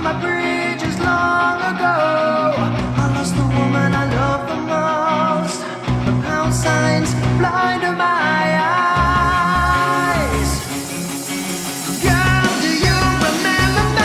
my bridges long ago. I lost the woman I love the most. The pound signs blinded my eyes. Girl, do you remember me?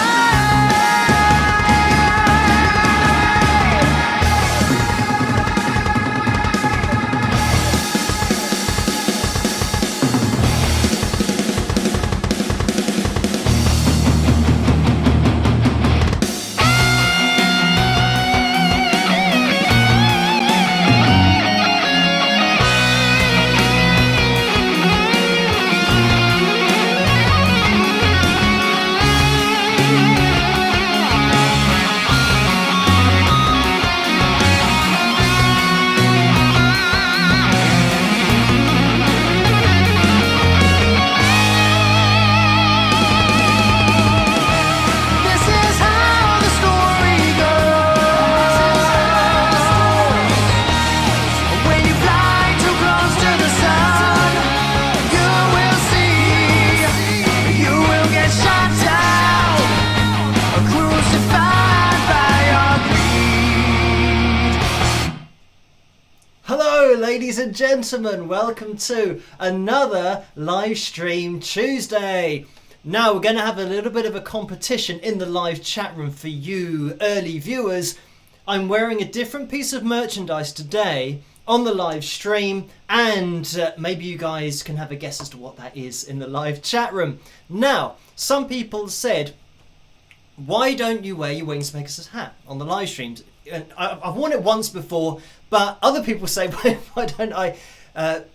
Ladies and gentlemen, welcome to another live stream Tuesday. Now we're going to have a little bit of a competition in the live chat room for you early viewers. I'm wearing a different piece of merchandise today on the live stream, and maybe you guys can have a guess as to what that is in the live chat room. Now, some people said, why don't you wear your Wings Pegasus hat on the live streams? And I've worn it once before, but other people say, why don't I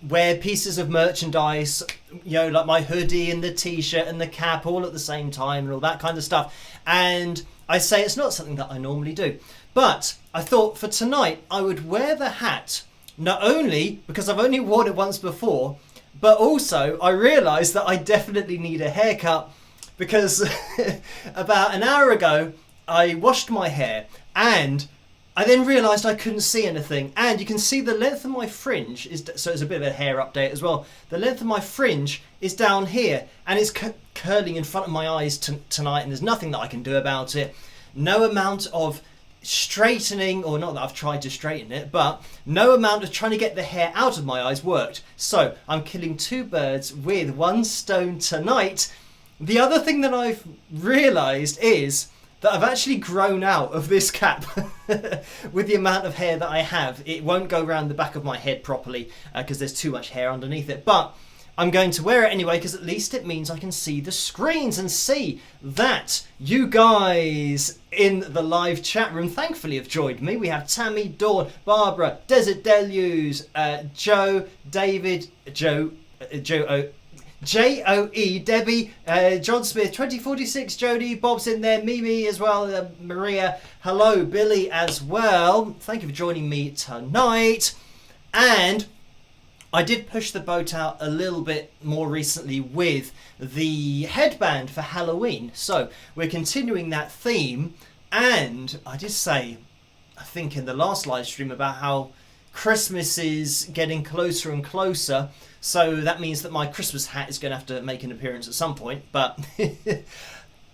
wear pieces of merchandise, you know, like my hoodie and the t-shirt and the cap all at the same time and all that kind of stuff. And I say it's not something that I normally do. But I thought for tonight I would wear the hat, not only because I've only worn it once before, but also I realised that I definitely need a haircut, because about an hour ago I washed my hair and I then realised I couldn't see anything, and you can see the length of my fringe is, so it's a bit of a hair update as well. The length of my fringe is down here, and it's curling in front of my eyes tonight, and there's nothing that I can do about it. No amount of straightening, or not that I've tried to straighten it, but no amount of trying to get the hair out of my eyes worked. So I'm killing two birds with one stone tonight. The other thing that I've realised is that I've actually grown out of this cap. With the amount of hair that I have, it won't go around the back of my head properly because there's too much hair underneath it. But I'm going to wear it anyway, because at least it means I can see the screens and see that you guys in the live chat room thankfully have joined me. We have Tammy, Dawn, Barbara, Desert Deluge, Joe, David, J-O-E, Debbie, John Smith, 2046, Jody, Bob's in there, Mimi as well, Maria, hello, Billy as well. Thank you for joining me tonight. And I did push the boat out a little bit more recently with the headband for Halloween. So we're continuing that theme. And I did say, I think in the last live stream, about how Christmas is getting closer and closer. So that means that my Christmas hat is going to have to make an appearance at some point. But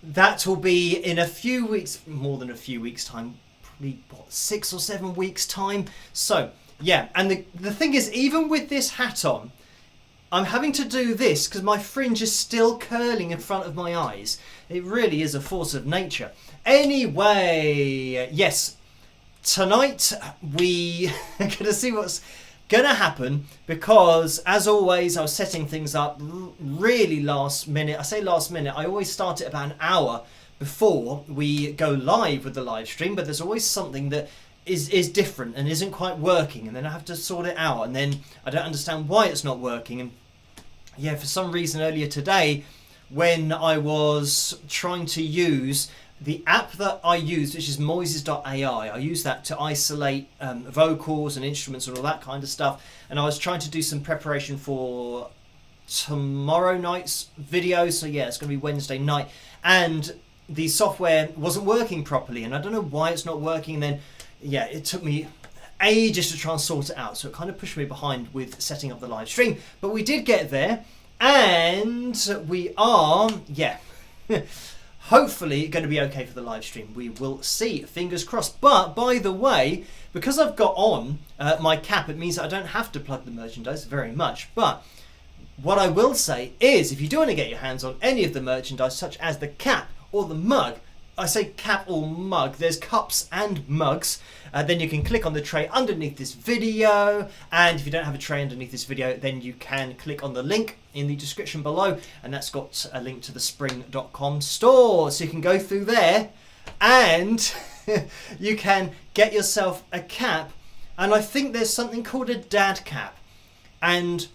that will be in a few weeks, more than a few weeks' time. Probably, what, 6 or 7 weeks' time. So, yeah. And the thing is, even with this hat on, I'm having to do this because my fringe is still curling in front of my eyes. It really is a force of nature. Anyway, yes. Tonight, we are going to see what's going to happen, because as always I was setting things up really last minute. I say last minute, I always start it about an hour before we go live with the live stream, but there's always something that is different and isn't quite working, and then I have to sort it out, and then I don't understand why it's not working. And yeah, for some reason earlier today when I was trying to use the app that I use, which is Moises.ai, I use that to isolate vocals and instruments and all that kind of stuff. And I was trying to do some preparation for tomorrow night's video. So yeah, it's going to be Wednesday night. And the software wasn't working properly. And I don't know why it's not working. And then, yeah, it took me ages to try and sort it out. So it kind of pushed me behind with setting up the live stream. But we did get there. And we are, yeah... hopefully going to be okay for the live stream. We will see, fingers crossed. But by the way, because I've got on my cap, it means that I don't have to plug the merchandise very much. But what I will say is, if you do want to get your hands on any of the merchandise, such as the cap or the mug, I say cap or mug, there's cups and mugs, then you can click on the tray underneath this video, and if you don't have a tray underneath this video, then you can click on the link in the description below, and that's got a link to the spring.com store, so you can go through there and you can get yourself a cap. And I think there's something called a dad cap, and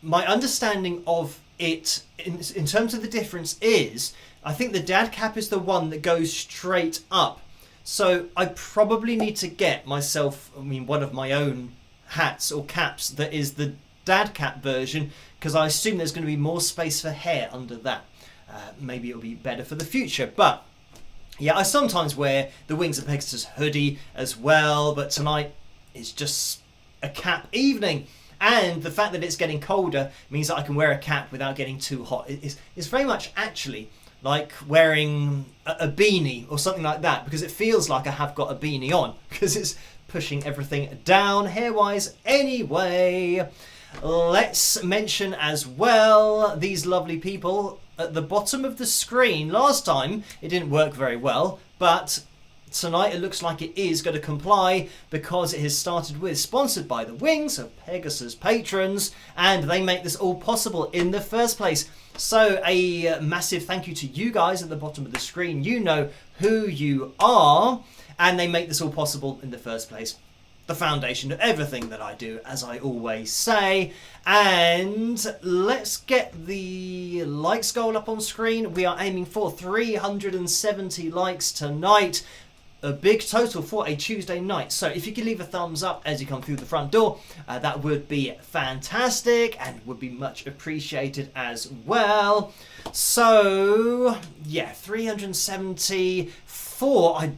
my understanding of it in terms of the difference is, I think the dad cap is the one that goes straight up. So I probably need to get myself, one of my own hats or caps that is the dad cap version, because I assume there's going to be more space for hair under that. Maybe it'll be better for the future. But yeah, I sometimes wear the Wings of Pegasus hoodie as well, but tonight is just a cap evening. And the fact that it's getting colder means that I can wear a cap without getting too hot. It's very much actually like wearing a beanie or something like that, because it feels like I have got a beanie on, because it's pushing everything down hair-wise. Anyway, let's mention as well these lovely people at the bottom of the screen. Last time it didn't work very well, but tonight it looks like it is going to comply, because it has started with sponsored by the Wings of Pegasus patrons, and they make this all possible in the first place. So a massive thank you to you guys at the bottom of the screen. You know who you are, and they make this all possible in the first place. The foundation of everything that I do, as I always say. And let's get the likes goal up on screen. We are aiming for 370 likes tonight. A big total for a Tuesday night. So if you could leave a thumbs up as you come through the front door, that would be fantastic and would be much appreciated as well. So yeah, 374. I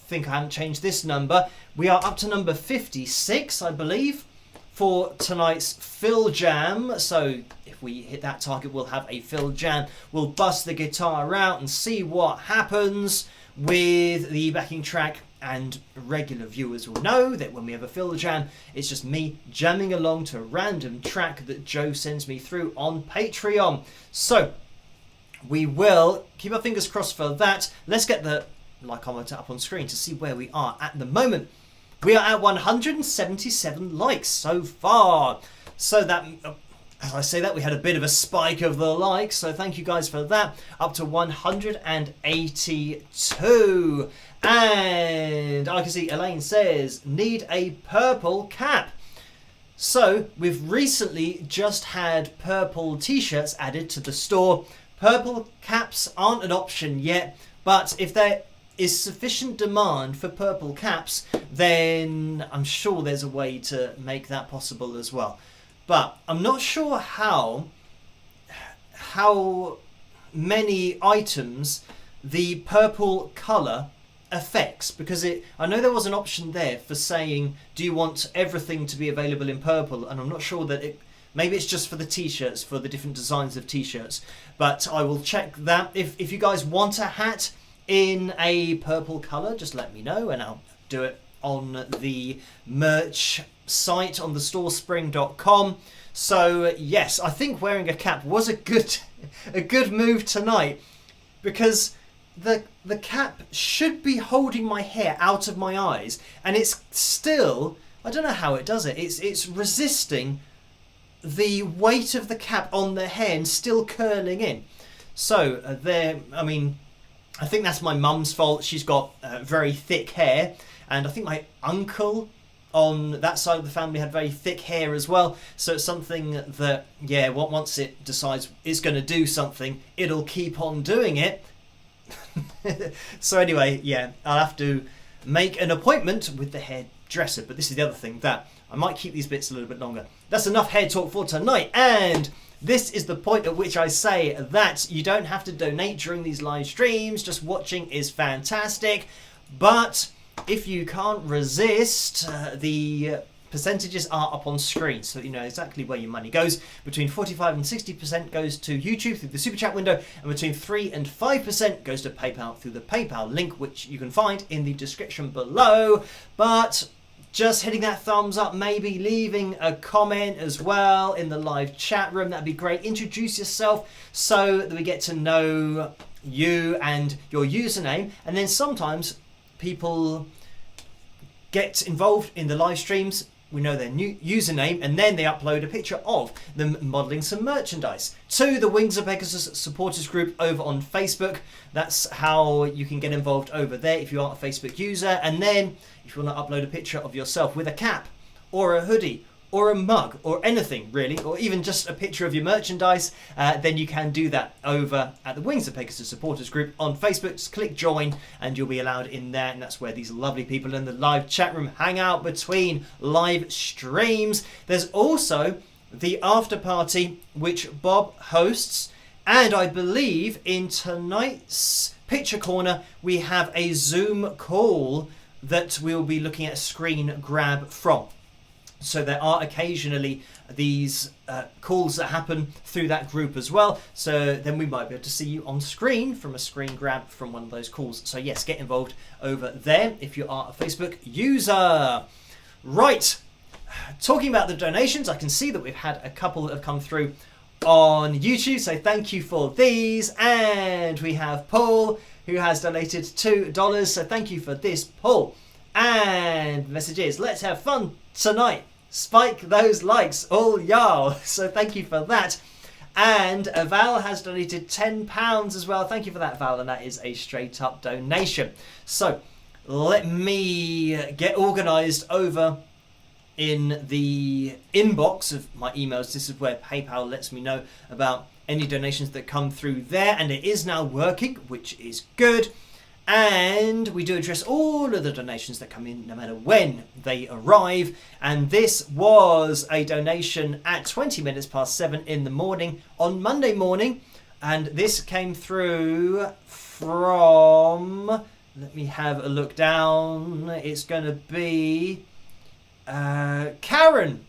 think I haven't changed this number. We are up to number 56, I believe, for tonight's Fill Jam. So if we hit that target, we'll have a Fill Jam. We'll bust the guitar out and see what happens with the backing track, and regular viewers will know that when we have a Fill Jam, it's just me jamming along to a random track that Joe sends me through on Patreon. So we will keep our fingers crossed for that. Let's get the like-ometer up on screen to see where we are at the moment. We are at 177 likes so far. So that, as I say that, we had a bit of a spike of the likes, so thank you guys for that. Up to 182. And I can see Elaine says, need a purple cap. So we've recently just had purple t-shirts added to the store. Purple caps aren't an option yet, but if there is sufficient demand for purple caps, then I'm sure there's a way to make that possible as well. But I'm not sure how many items the purple colour affects, because I know there was an option there for saying, do you want everything to be available in purple? And I'm not sure that maybe it's just for the t-shirts, for the different designs of t-shirts. But I will check that. If you guys want a hat in a purple colour, just let me know and I'll do it on the merch site on the storespring.com. So yes, I think wearing a cap was a good move tonight, because the cap should be holding my hair out of my eyes, and it's still, I don't know how it does it, it's resisting the weight of the cap on the hair and still curling in. So I think that's my mum's fault. She's got very thick hair, and I think my uncle on that side of the family had very thick hair as well. So it's something that, yeah, once it decides it's going to do something, it'll keep on doing it. So anyway, yeah, I'll have to make an appointment with the hairdresser. But this is the other thing, that I might keep these bits a little bit longer. That's enough hair talk for tonight, and this is the point at which I say that you don't have to donate during these live streams. Just watching is fantastic. But if you can't resist the percentages are up on screen so that you know exactly where your money goes. Between 45 and 60% goes to YouTube through the Super Chat window, and between 3 and 5% goes to PayPal through the PayPal link, which you can find in the description below. But just hitting that thumbs up, maybe leaving a comment as well in the live chat room, that'd be great. Introduce yourself so that we get to know you and your username, and then sometimes people get involved in the live streams, we know their new username, and then they upload a picture of them modelling some merchandise to the Wings of Pegasus supporters group over on Facebook. That's how you can get involved over there if you are a Facebook user. And then if you want to upload a picture of yourself with a cap or a hoodie or a mug or anything really, or even just a picture of your merchandise, then you can do that over at the Wings of Pegasus supporters group on Facebook. Just click join and you'll be allowed in there, and that's where these lovely people in the live chat room hang out between live streams. There's also the after party which Bob hosts, and I believe in tonight's picture corner we have a Zoom call that we'll be looking at a screen grab from. So there are occasionally these calls that happen through that group as well. So then we might be able to see you on screen from a screen grab from one of those calls. So yes, get involved over there if you are a Facebook user. Right, talking about the donations, I can see that we've had a couple that have come through on YouTube. So thank you for these. And we have Paul who has donated $2. So thank you for this, Paul. And the message is, let's have fun tonight. Spike those likes, all y'all. So thank you for that. And Val has donated £10 as well. Thank you for that, Val, and that is a straight up donation. So let me get organised over in the inbox of my emails. This is where PayPal lets me know about any donations that come through there, and it is now working, which is good. And we do address all of the donations that come in no matter when they arrive. And this was a donation at 20 minutes past 7 in the morning on Monday morning. And this came through from, let me have a look down. It's going to be Karen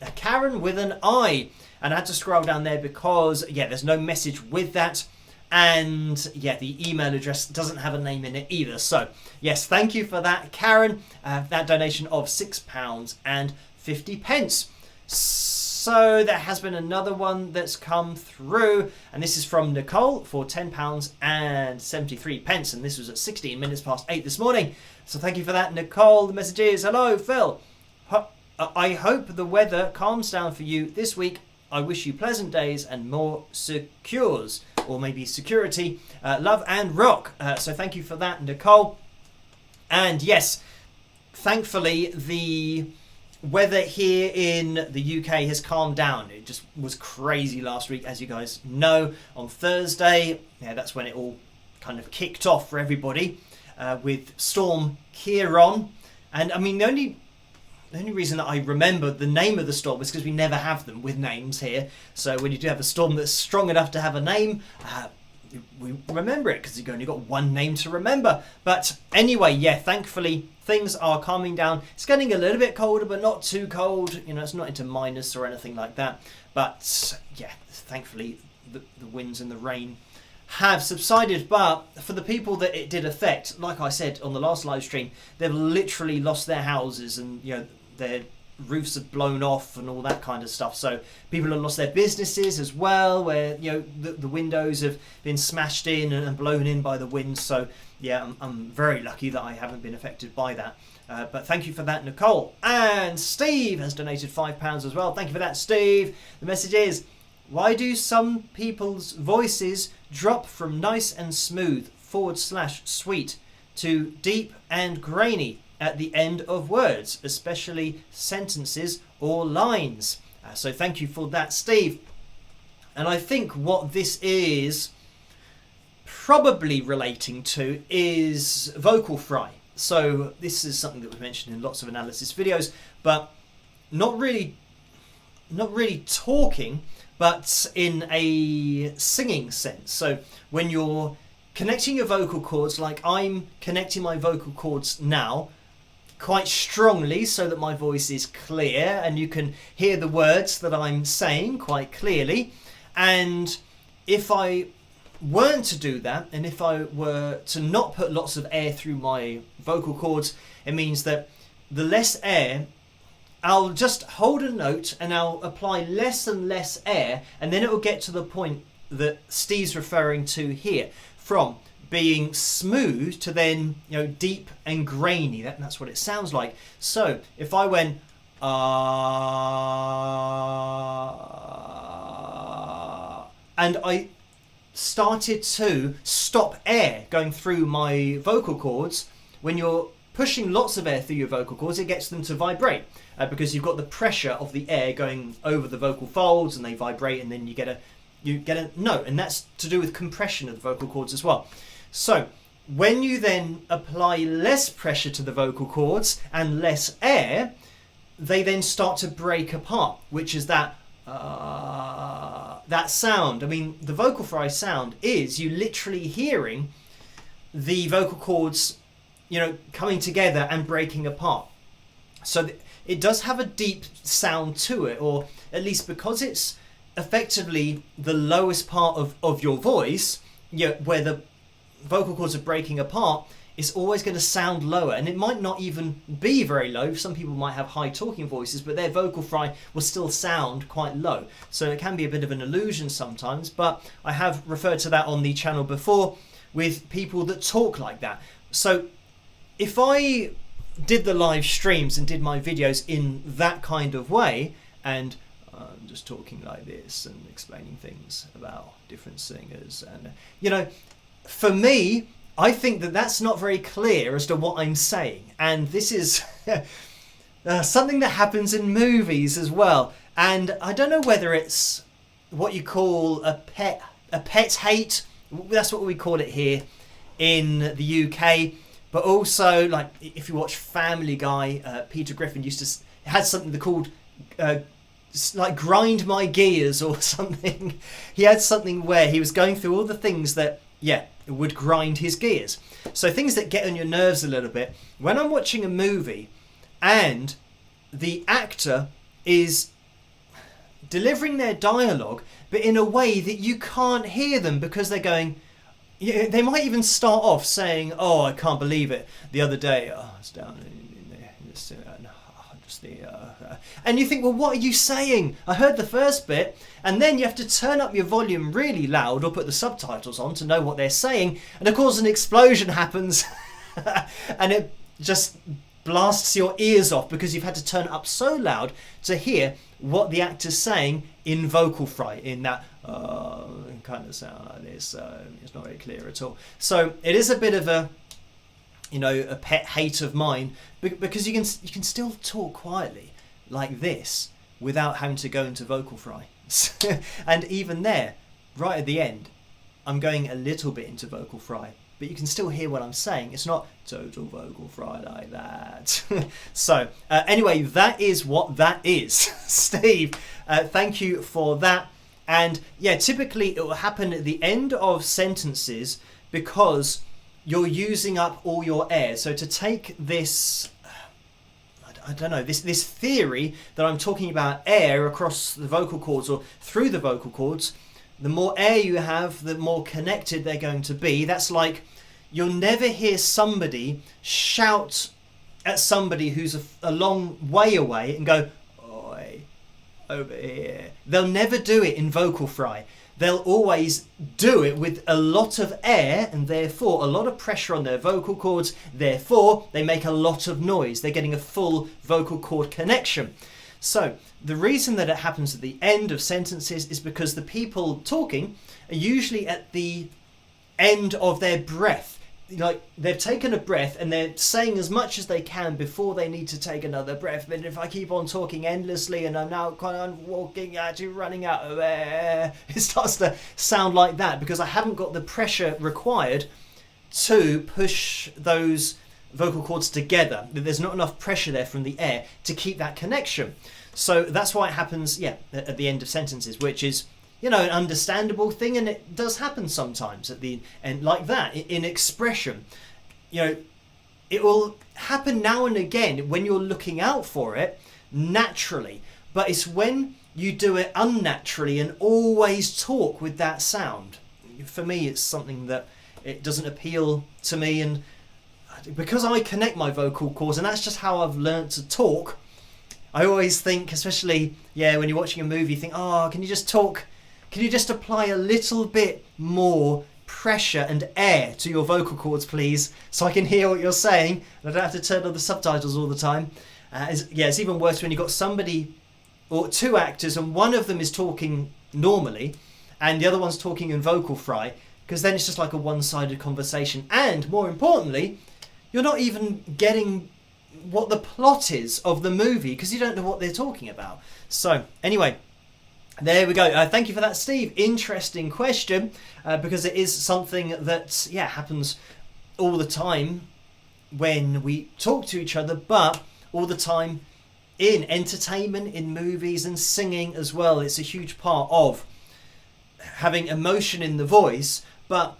with an I. And I had to scroll down there because, yeah, there's no message with that. And yeah, the email address doesn't have a name in it either. So yes, thank you for that, Karen. That donation of £6.50. So there has been another one that's come through, and this is from Nicole for £10.73. And this was at 16 minutes past 8 this morning. So thank you for that, Nicole. The message is, hello, Phil. I hope the weather calms down for you this week. I wish you pleasant days and more secures, or maybe security. Love and rock. So thank you for that, Nicole. And yes, thankfully the weather here in the UK has calmed down. It just was crazy last week, as you guys know. On Thursday, yeah, that's when it all kind of kicked off for everybody with Storm Ciarán. And I mean, the only reason that I remember the name of the storm is because we never have them with names here. So when you do have a storm that's strong enough to have a name, we remember it because you've only got one name to remember. But anyway, yeah, thankfully things are calming down. It's getting a little bit colder, but not too cold. You know, it's not into minus or anything like that. But yeah, thankfully the winds and the rain have subsided. But for the people that it did affect, like I said on the last live stream, they've literally lost their houses, and you know, their roofs have blown off and all that kind of stuff. So people have lost their businesses as well, where you know the windows have been smashed in and blown in by the wind. So yeah, I'm very lucky that I haven't been affected by that. But thank you for that, Nicole. And Steve has donated £5 as well. Thank you for that, Steve. The message is, why do some people's voices drop from nice and smooth / sweet to deep and grainy at the end of words, especially sentences or lines? So thank you for that, Steve. And I think what this is probably relating to is vocal fry. So this is something that was mentioned in lots of analysis videos, but not really talking, but in a singing sense. So when you're connecting your vocal cords, like I'm connecting my vocal cords now, quite strongly so that my voice is clear and you can hear the words that I'm saying quite clearly. And if I weren't to do that, and if I were to not put lots of air through my vocal cords, it means that the less air, I'll just hold a note and I'll apply less and less air, and then it will get to the point that Steve's referring to here, from being smooth to then, you know, deep and grainy. That's what it sounds like. So if I went and I started to stop air going through my vocal cords, when you're pushing lots of air through your vocal cords, it gets them to vibrate because you've got the pressure of the air going over the vocal folds, and they vibrate, and then you get a note, and that's to do with compression of the vocal cords as well. So when you then apply less pressure to the vocal cords and less air, they then start to break apart, which is that sound. I mean, the vocal fry sound is you literally hearing the vocal cords, you know, coming together and breaking apart. So it does have a deep sound to it, or at least because it's effectively the lowest part of your voice, you know, where the vocal cords are breaking apart, it's always going to sound lower, and it might not even be very low. Some people might have high talking voices, but their vocal fry will still sound quite low. So it can be a bit of an illusion sometimes, but I have referred to that on the channel before with people that talk like that. So if I did the live streams and did my videos in that kind of way, and I'm just talking like this and explaining things about different singers, and you know, for me, I think that that's not very clear as to what I'm saying, and this is something that happens in movies as well. And I don't know whether it's what you call a pet hate. That's what we call it here in the UK. But also, like if you watch Family Guy, Peter Griffin had something called like grind my gears or something. He had something where he was going through all the things that, yeah, would grind his gears. So things that get on your nerves a little bit. When I'm watching a movie and the actor is delivering their dialogue, but in a way that you can't hear them because they're going, yeah, they might even start off saying, "Oh, I can't believe it. The other day, I was down in this, and you think, well, what are you saying? I heard the first bit, and then you have to turn up your volume really loud or put the subtitles on to know what they're saying, and of course an explosion happens, and it just blasts your ears off because you've had to turn it up so loud to hear what the actor's saying in vocal fry, in that kind of sound like this. It's not very clear at all. So it is a bit of a, you know, a pet hate of mine, because you can still talk quietly like this without having to go into vocal fry. And even there, right at the end, I'm going a little bit into vocal fry, but you can still hear what I'm saying. It's not total vocal fry like that. So anyway, that is what that is. Steve, thank you for that. And yeah, typically it will happen at the end of sentences because you're using up all your air. So to take this, I don't know, this theory that I'm talking about air across the vocal cords or through the vocal cords, the more air you have, the more connected they're going to be. That's like, you'll never hear somebody shout at somebody who's a long way away and go, "Oi, over here." They'll never do it in vocal fry. They'll always do it with a lot of air and therefore a lot of pressure on their vocal cords. Therefore, they make a lot of noise. They're getting a full vocal cord connection. So the reason that it happens at the end of sentences is because the people talking are usually at the end of their breath. Like, they've taken a breath and they're saying as much as they can before they need to take another breath. But if I keep on talking endlessly and I'm now kind of walking, actually running out of air, it starts to sound like that because I haven't got the pressure required to push those vocal cords together. There's not enough pressure there from the air to keep that connection. So that's why it happens, yeah, at the end of sentences, which is, you know, an understandable thing, and it does happen sometimes at the end like that in expression. You know, it will happen now and again when you're looking out for it naturally, but it's when you do it unnaturally and always talk with that sound. For me, it's something that it doesn't appeal to me, and because I connect my vocal cords, and that's just how I've learned to talk. I always think, especially when you're watching a movie, you think, oh, can you just talk? Can you just apply a little bit more pressure and air to your vocal cords, please, so I can hear what you're saying and I don't have to turn on the subtitles all the time. It's even worse when you've got somebody or two actors and one of them is talking normally and the other one's talking in vocal fry, because then it's just like a one-sided conversation, and more importantly, you're not even getting what the plot is of the movie because you don't know what they're talking about. So anyway, there we go. Thank you for that, Steve. Interesting question, because it is something that happens all the time when we talk to each other, but all the time in entertainment, in movies and singing as well. It's a huge part of having emotion in the voice, but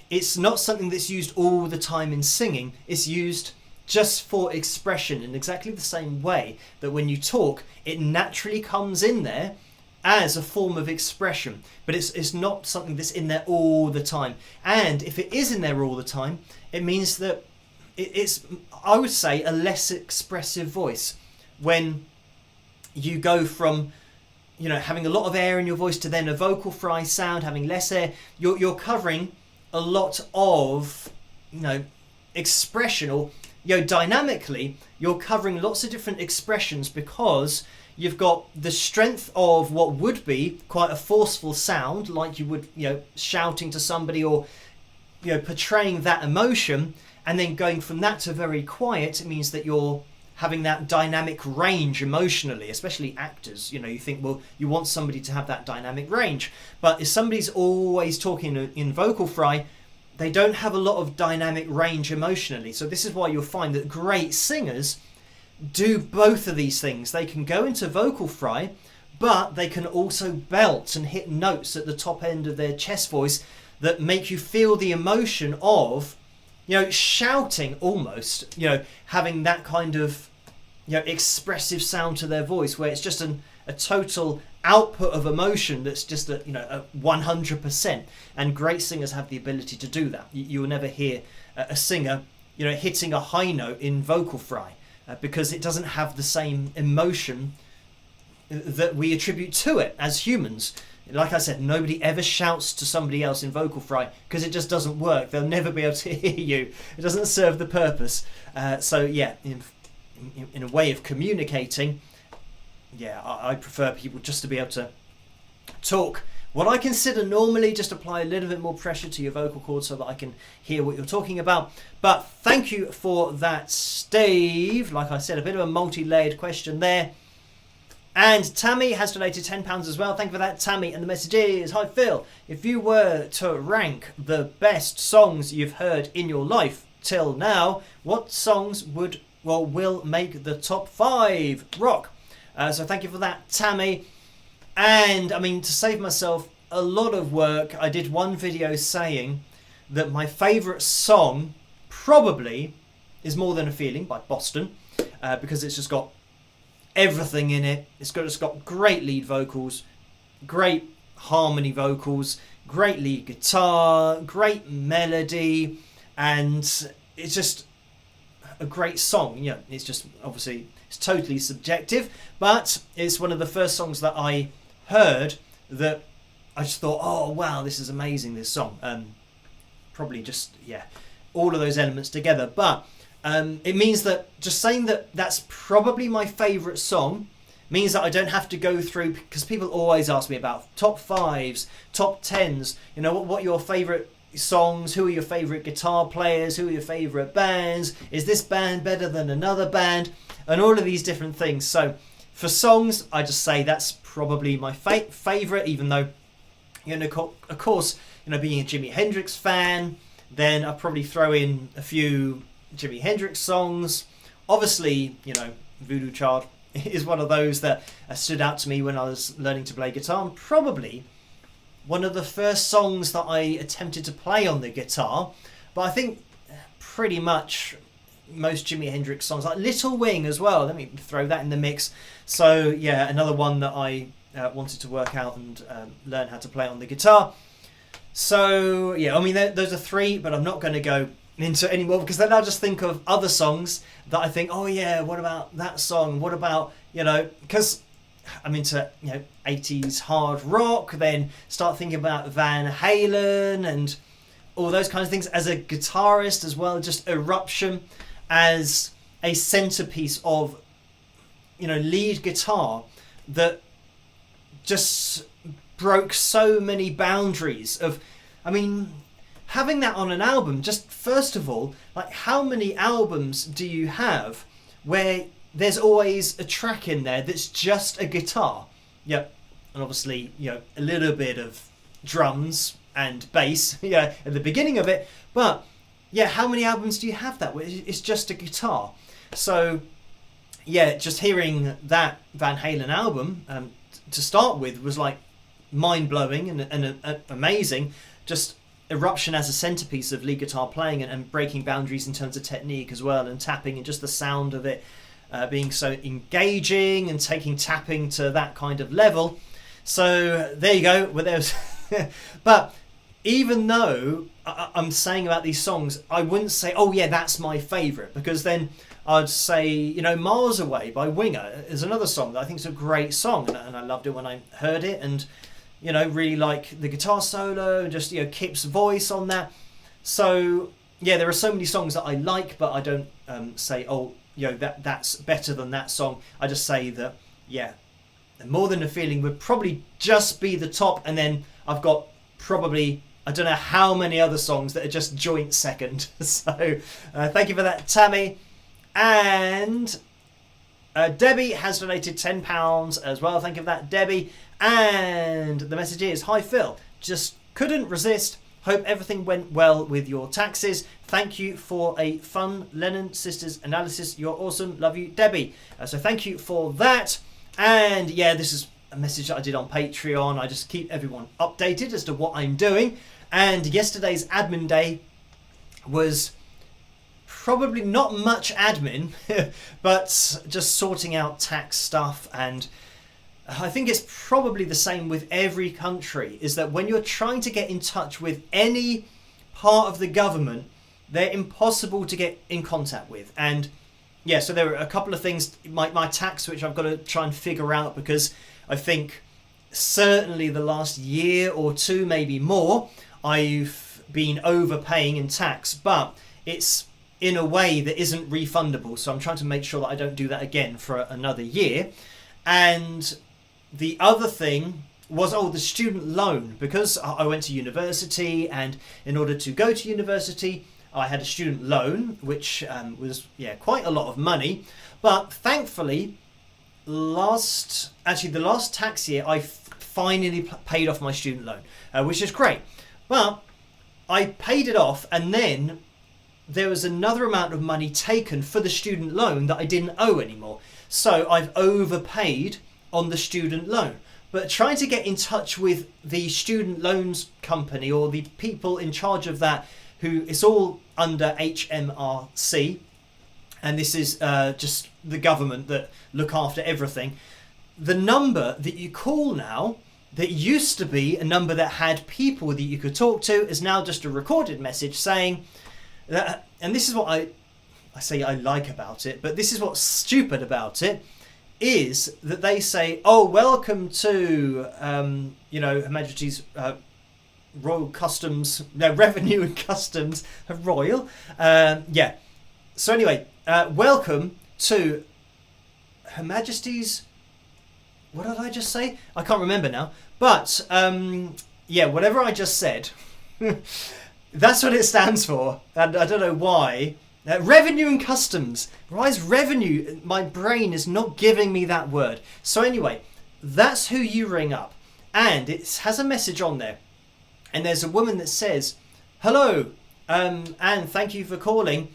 it's not something that's used all the time in singing. It's used just for expression in exactly the same way that when you talk, it naturally comes in there as a form of expression, but it's not something that's in there all the time. And if it is in there all the time, it means that it's, I would say, a less expressive voice. When you go from having a lot of air in your voice to then a vocal fry sound, having less air, you're covering a lot of expression, or dynamically you're covering lots of different expressions, because you've got the strength of what would be quite a forceful sound, like you would shouting to somebody, or portraying that emotion, and then going from that to very quiet. It means that you're having that dynamic range emotionally, especially actors. You think, well, you want somebody to have that dynamic range, but if somebody's always talking in vocal fry, they don't have a lot of dynamic range emotionally. So this is why you'll find that great singers do both of these things. They can go into vocal fry, but they can also belt and hit notes at the top end of their chest voice that make you feel the emotion of shouting almost, having that kind of expressive sound to their voice, where it's just a total output of emotion that's just a 100%. And great singers have the ability to do that. You will never hear a singer hitting a high note in vocal fry, because it doesn't have the same emotion that we attribute to it as humans. Like I said, nobody ever shouts to somebody else in vocal fry because it just doesn't work. They'll never be able to hear you. It doesn't serve the purpose. In a way of communicating, I prefer people just to be able to talk what I consider normally, just apply a little bit more pressure to your vocal cords so that I can hear what you're talking about. But thank you for that, Steve. Like I said, a bit of a multi-layered question there. And Tammy has donated £10 as well. Thank you for that, Tammy. And the message is, hi Phil, if you were to rank the best songs you've heard in your life till now, what songs will make the top 5 rock? So thank you for that, Tammy. And I mean, to save myself a lot of work, I did one video saying that my favourite song probably is More Than a Feeling by Boston, because it's just got everything in it. It's got great lead vocals, great harmony vocals, great lead guitar, great melody, and it's just a great song. It's just, obviously, it's totally subjective, but it's one of the first songs that I heard that I just thought, oh wow, this is amazing, this song. Probably just, all of those elements together. But it means that just saying that that's probably my favourite song means that I don't have to go through, because people always ask me about top 5s, top 10s, what your favourite songs, who are your favourite guitar players, who are your favourite bands, is this band better than another band, and all of these different things. So for songs, I just say that's probably my favourite, even though, of course, being a Jimi Hendrix fan, then I'll probably throw in a few Jimi Hendrix songs. Obviously, Voodoo Child is one of those that stood out to me when I was learning to play guitar, and probably one of the first songs that I attempted to play on the guitar. But I think pretty much most Jimi Hendrix songs, like Little Wing as well. Let me throw that in the mix. So yeah, another one that I wanted to work out and learn how to play on the guitar. So yeah, I mean those are three, but I'm not going to go into any more because then I'll just think of other songs that I think, oh yeah, what about that song? What about, because I'm into 80s hard rock, then start thinking about Van Halen and all those kinds of things. As a guitarist as well, just Eruption as a centerpiece of lead guitar that just broke so many boundaries of, having that on an album. Just first of all, like, how many albums do you have where there's always a track in there that's just a guitar? Yep. And obviously, a little bit of drums and bass, at the beginning of it. But yeah, how many albums do you have that where it's just a guitar? So yeah, just hearing that Van Halen album to start with was like mind-blowing and amazing. Just Eruption as a centerpiece of lead guitar playing and breaking boundaries in terms of technique as well, and tapping, and just the sound of it being so engaging and taking tapping to that kind of level. So there you go. Well, there's but even though I'm saying about these songs, I wouldn't say, oh yeah, that's my favorite, because then I'd say, Miles Away by Winger is another song that I think is a great song, and I loved it when I heard it, and really like the guitar solo and just Kip's voice on that. So yeah, there are so many songs that I like, but I don't say, oh, that's better than that song. I just say that, yeah, More Than a Feeling would probably just be the top, and then I've got probably, I don't know how many other songs that are just joint second. So thank you for that, Tammy. And Debbie has donated £10 as well. Thank you for that, Debbie. And the message is, hi Phil, just couldn't resist. Hope everything went well with your taxes. Thank you for a fun Lennon Sisters analysis. You're awesome. Love you, Debbie. So thank you for that. And yeah, this is a message that I did on Patreon. I just keep everyone updated as to what I'm doing. And yesterday's admin day was probably not much admin, but just sorting out tax stuff. And I think it's probably the same with every country, is that when you're trying to get in touch with any part of the government, they're impossible to get in contact with. And yeah, so there are a couple of things, my tax, which I've got to try and figure out, because I think certainly the last year or two, maybe more, I've been overpaying in tax, but it's in a way that isn't refundable. So I'm trying to make sure that I don't do that again for another year. And the other thing was, the student loan, because I went to university, and in order to go to university, I had a student loan, which was quite a lot of money. But thankfully, the last tax year, I finally paid off my student loan, which is great. But I paid it off, and then there was another amount of money taken for the student loan that I didn't owe anymore. So I've overpaid on the student loan. But trying to get in touch with the student loans company, or the people in charge of that, who it's all under HMRC, and this is just the government that look after everything. The number that you call now, that used to be a number that had people that you could talk to, is now just a recorded message saying that, and this is what I say I like about it, but this is what's stupid about it, is that they say, oh, welcome to Her Majesty's Royal Customs, Revenue and Customs, Royal, so anyway, welcome to Her Majesty's, what did I just say? I can't remember now, but whatever I just said, that's what it stands for, and I don't know why. Revenue and Customs. Why is revenue? My brain is not giving me that word. So anyway, that's who you ring up, and it has a message on there, and there's a woman that says, hello, and thank you for calling.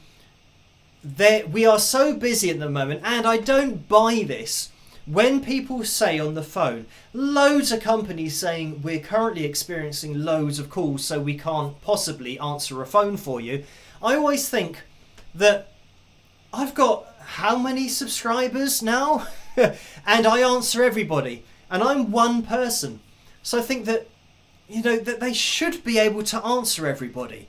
We are so busy at the moment, and I don't buy this. When people say on the phone, loads of companies saying we're currently experiencing loads of calls, so we can't possibly answer a phone for you, I always think, that I've got how many subscribers now? And I answer everybody. And I'm one person. So I think that, that they should be able to answer everybody.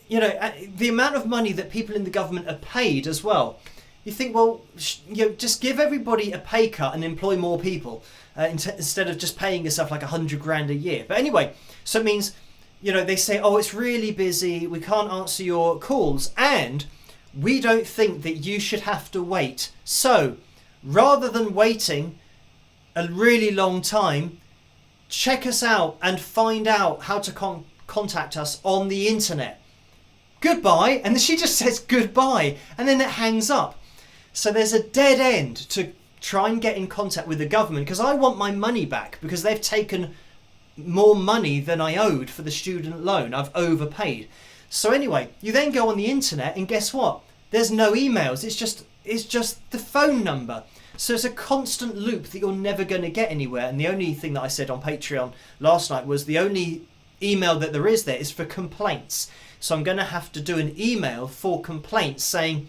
The amount of money that people in the government are paid as well. You think, well, just give everybody a pay cut and employ more people instead of just paying yourself like $100,000 a year. But anyway, so it means, they say, oh, it's really busy. We can't answer your calls. And we don't think that you should have to wait. So rather than waiting a really long time, check us out and find out how to contact us on the internet. Goodbye. And then she just says goodbye and then it hangs up. So there's a dead end to try and get in contact with the government because I want my money back because they've taken more money than I owed for the student loan. I've overpaid. So anyway, you then go on the internet and guess what? There's no emails. It's just the phone number. So it's a constant loop that you're never going to get anywhere. And the only thing that I said on Patreon last night was the only email that there is for complaints. So I'm going to have to do an email for complaints saying,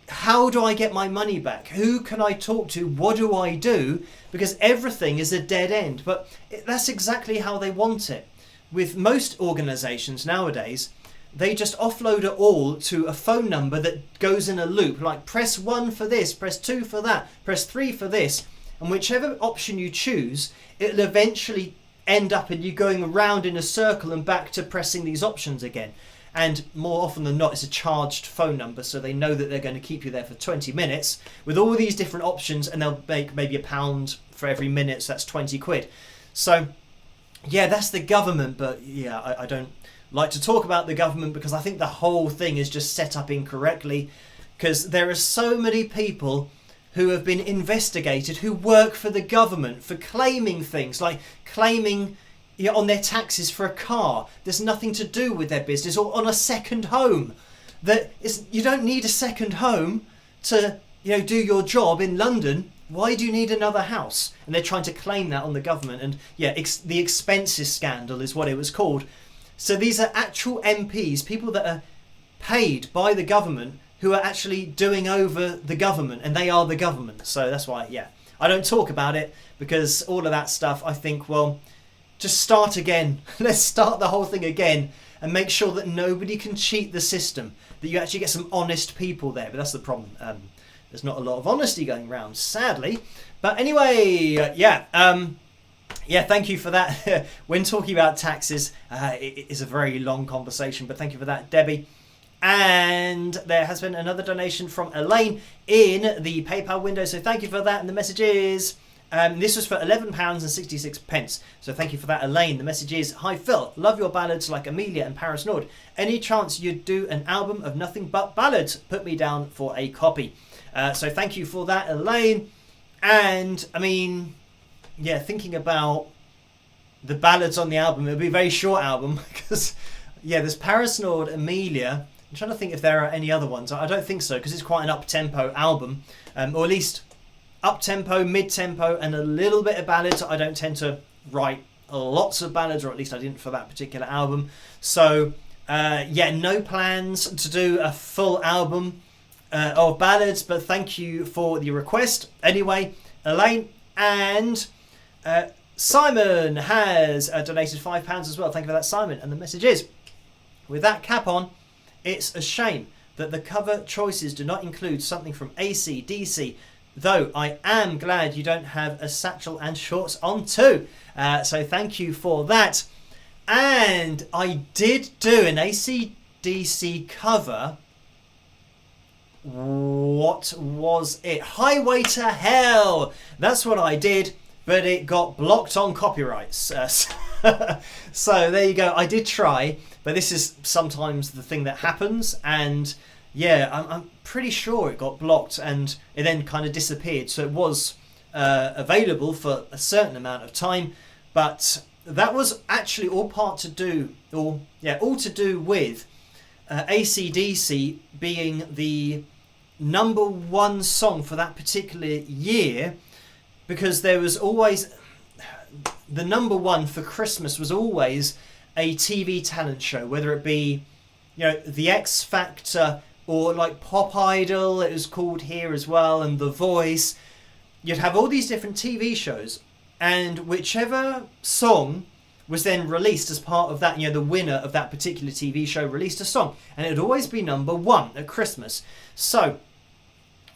how do I get my money back? Who can I talk to? What do I do? Because everything is a dead end. But that's exactly how they want it. With most organisations nowadays, they just offload it all to a phone number that goes in a loop. Like press 1 for this, press 2 for that, press 3 for this. And whichever option you choose, it'll eventually end up in you going around in a circle and back to pressing these options again. And more often than not, it's a charged phone number, so they know that they're going to keep you there for 20 minutes with all these different options, and they'll make maybe £1 for every minute, so that's 20 quid. So, yeah, that's the government, but yeah, I don't like to talk about the government because I think the whole thing is just set up incorrectly, because there are so many people who have been investigated who work for the government for claiming things, like claiming on their taxes for a car there's nothing to do with their business, or on a second home. You don't need a second home to do your job in London. Why do you need another house? And they're trying to claim that on the government. And yeah, the expenses scandal is what it was called. So these are actual MPs, people that are paid by the government who are actually doing over the government, and they are the government. So that's why, yeah, I don't talk about it, because all of that stuff, I think, well, just start again. Let's start the whole thing again and make sure that nobody can cheat the system, that you actually get some honest people there. But that's the problem. There's not a lot of honesty going around, sadly. But anyway, yeah, thank you for that. When talking about taxes, it is a very long conversation, but thank you for that, Debbie. And there has been another donation from Elaine in the PayPal window, so thank you for that. And the message is, this was for £11.66. So thank you for that, Elaine. The message is, hi Phil, love your ballads like Amelia and Paris Nord. Any chance you'd do an album of nothing but ballads? Put me down for a copy. So thank you for that, Elaine. And I mean, yeah, thinking about the ballads on the album, it'll be a very short album because yeah, there's Paris Nord, Amelia. I'm trying to think if there are any other ones. I don't think so, because it's quite an up-tempo album, or at least up-tempo, mid-tempo, and a little bit of ballads. I don't tend to write lots of ballads, or at least I didn't for that particular album. So yeah, no plans to do a full album of ballads, but thank you for the request anyway, Elaine. And Simon has donated £5 as well. Thank you for that, Simon. And the message is, with that cap on, it's a shame that the cover choices do not include something from AC/DC, though I am glad you don't have a satchel and shorts on too. So thank you for that. And I did do an AC/DC cover. What was it? Highway to Hell. That's what I did, but it got blocked on copyrights. So there you go. I did try, but this is sometimes the thing that happens. And yeah, I'm pretty sure it got blocked and it then kind of disappeared. So it was available for a certain amount of time, but that was actually all to do with AC/DC being the #1 song for that particular year, because there was always the #1 for Christmas was always a TV talent show, whether it be The X Factor or like Pop Idol, it was called here as well, and The Voice. You'd have all these different TV shows, and whichever song was then released as part of that, the winner of that particular TV show released a song, and it would always be number one at Christmas. So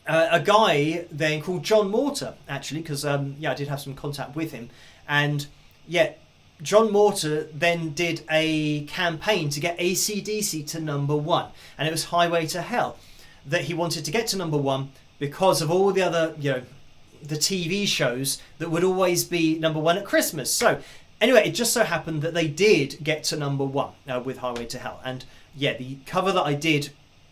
a guy then called John Mortar, actually, because I did have some contact with him, and John Mortar then did a campaign to get AC/DC to number one, and it was Highway to Hell that he wanted to get to number one because of all the other, the TV shows that would always be number one at Christmas. So anyway, it just so happened that they did get to number one with Highway to Hell. And the cover that I did,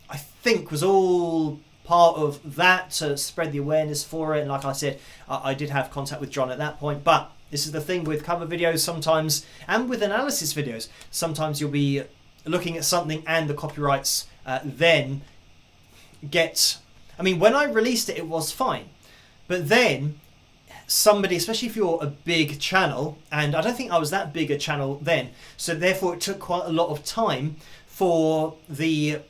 I think, was all part of that to spread the awareness for it. And like I said, I did have contact with John at that point. But this is the thing with cover videos sometimes, and with analysis videos, sometimes you'll be looking at something and the copyrights then get... I mean, when I released it, it was fine. But then somebody, especially if you're a big channel, and I don't think I was that big a channel then, so therefore it took quite a lot of time for the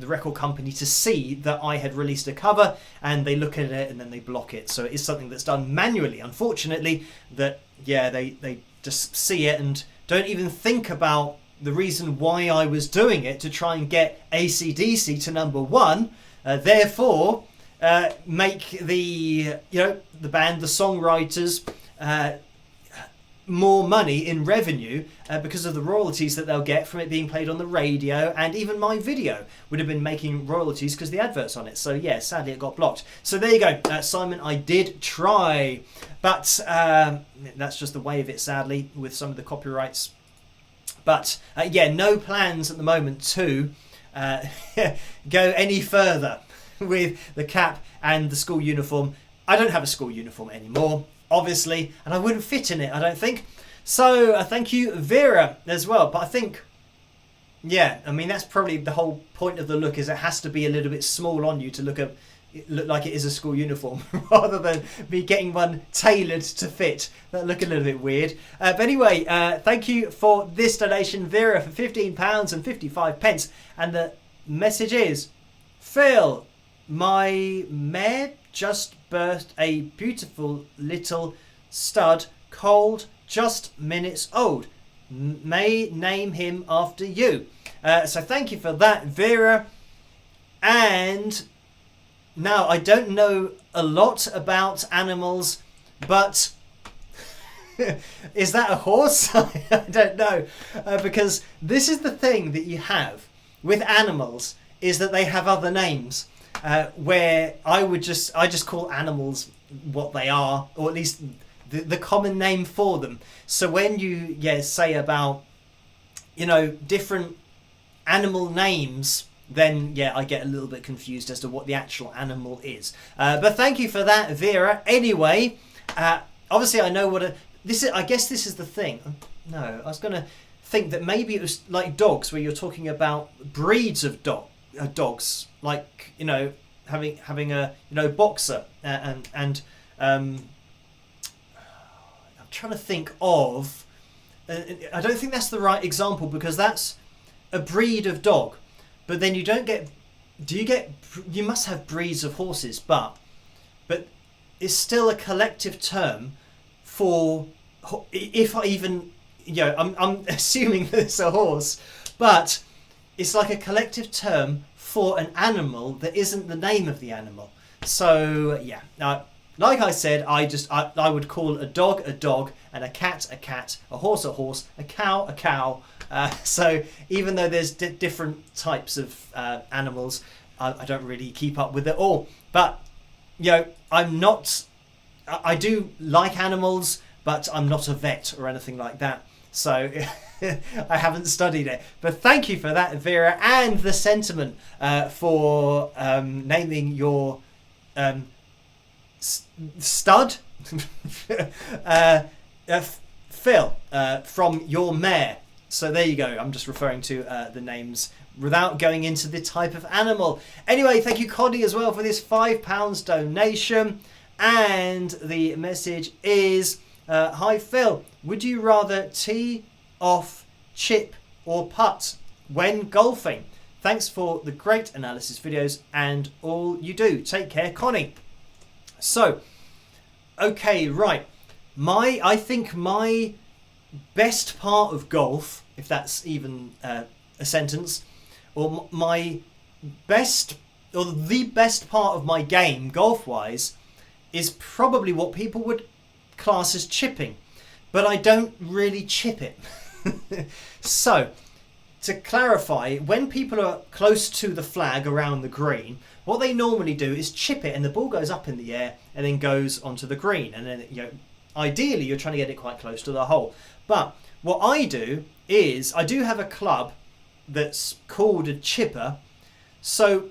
record company to see that I had released a cover, and they look at it and then they block it. So it is something that's done manually, unfortunately, that they just see it and don't even think about the reason why I was doing it, to try and get AC/DC to number one, therefore make the the band, the songwriters, more money in revenue because of the royalties that they'll get from it being played on the radio, and even my video would have been making royalties because the advert's on it. So sadly it got blocked. So there you go, Simon, I did try, but that's just the way of it, sadly, with some of the copyrights. But no plans at the moment to go any further with the cap and the school uniform. I don't have a school uniform anymore, obviously, and I wouldn't fit in it, I don't think. So thank you, Vera, as well. But I think, I mean, that's probably the whole point of the look, is it has to be a little bit small on you to look like it is a school uniform, rather than me getting one tailored to fit. That look a little bit weird. But anyway, thank you for this donation, Vera, for £15.55. And the message is, Phil, my mare just birthed a beautiful little stud, cold, just minutes old. May name him after you. So thank you for that, Vera. And now, I don't know a lot about animals, but is that a horse? I don't know. Because this is the thing that you have with animals, is that they have other names. Where I just call animals what they are, or at least the common name for them. So when you say about different animal names, then I get a little bit confused as to what the actual animal is. But thank you for that, Vera. Anyway, obviously I know what this is. I guess this is the thing. No, I was gonna think that maybe it was like dogs, where you're talking about breeds of dogs, like having a boxer and I'm trying to think of. I don't think that's the right example, because that's a breed of dog, but then you don't get. You must have breeds of horses, but it's still a collective term for. If I even, I'm assuming that it's a horse, but it's like a collective term for an animal that isn't the name of the animal. So like I said, I would call a dog, and a cat, a horse, a cow, a cow. So even though there's different types of animals, I don't really keep up with it all. But I'm not. I do like animals, but I'm not a vet or anything like that. So I haven't studied it. But thank you for that, Vera, and the sentiment for naming your stud Phil from your mare. So there you go. I'm just referring to the names without going into the type of animal. Anyway, thank you, Coddy, as well, for this £5 donation. And the message is, hi Phil, would you rather tee off, chip or putt when golfing? Thanks for the great analysis videos and all you do. Take care, Connie. So, okay, right. I think my best part of golf, if that's even a sentence, or my best, or the best part of my game, golf-wise, is probably what people would class as chipping. But I don't really chip it. So, to clarify, when people are close to the flag around the green, what they normally do is chip it, and the ball goes up in the air and then goes onto the green. And then, ideally, you're trying to get it quite close to the hole. But what I do is, I do have a club that's called a chipper. So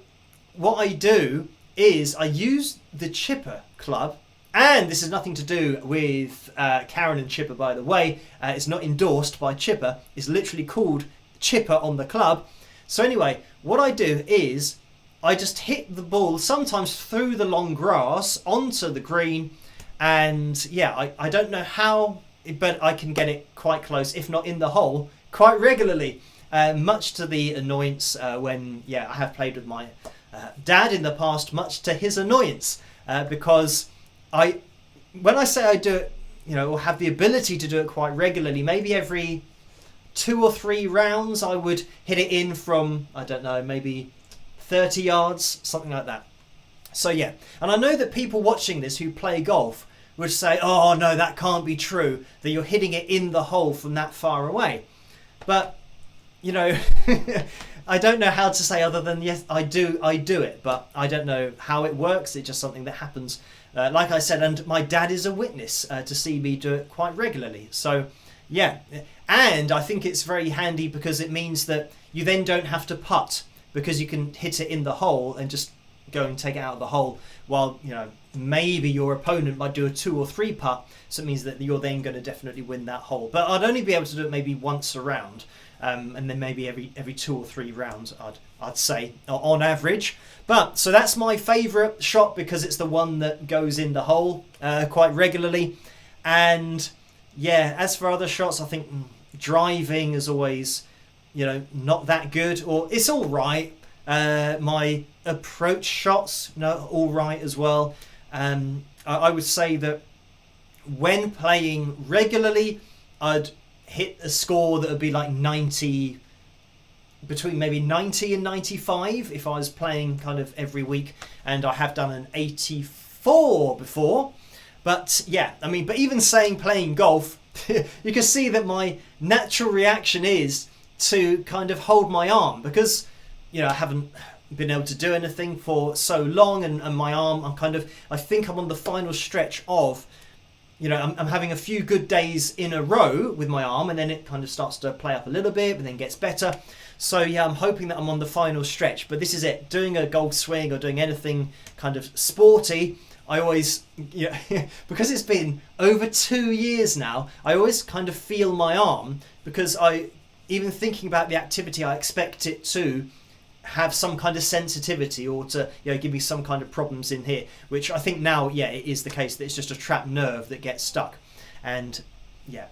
what I do is I use the chipper club, and this has nothing to do with Karen and Chipper, by the way. It's not endorsed by Chipper. It's literally called Chipper on the club. So anyway, what I do is I just hit the ball sometimes through the long grass onto the green, and yeah, I don't know how, but I can get it quite close, if not in the hole, quite regularly, much to the annoyance when I have played with my dad in the past, much to his annoyance, because when I say I do it, or have the ability to do it quite regularly, maybe every 2 or 3 rounds I would hit it in from, I don't know, maybe 30 yards, something like that. So yeah, and I know that people watching this who play golf would say, oh no, that can't be true, that you're hitting it in the hole from that far away. But, I don't know how to say other than, yes, I do it, but I don't know how it works. It's just something that happens, like I said, and my dad is a witness to see me do it quite regularly. So yeah, and I think it's very handy because it means that you then don't have to putt, because you can hit it in the hole and just go and take it out of the hole, while maybe your opponent might do a 2 or 3 putt, so it means that you're then going to definitely win that hole. But I'd only be able to do it maybe once a round, and then maybe every 2 or 3 rounds, I'd say, on average. But so that's my favourite shot, because it's the one that goes in the hole quite regularly. And yeah, as for other shots, I think driving is always not that good, or it's all right. My approach shots, all right as well. I would say that when playing regularly, I'd hit a score that would be like 90, between maybe 90 and 95 if I was playing kind of every week, and I have done an 84 before. But yeah, I mean, but even saying playing golf, you can see that my natural reaction is to kind of hold my arm, because I haven't been able to do anything for so long, and my arm, I think I'm on the final stretch of, I'm having a few good days in a row with my arm, and then it kind of starts to play up a little bit, but then gets better. So yeah, I'm hoping that I'm on the final stretch, but this is it. Doing a golf swing or doing anything kind of sporty, I always, because it's been over 2 years now, I always kind of feel my arm, because even thinking about the activity, I expect it to have some kind of sensitivity, or to give me some kind of problems in here, which I think now it is the case, that it's just a trapped nerve that gets stuck. And yeah,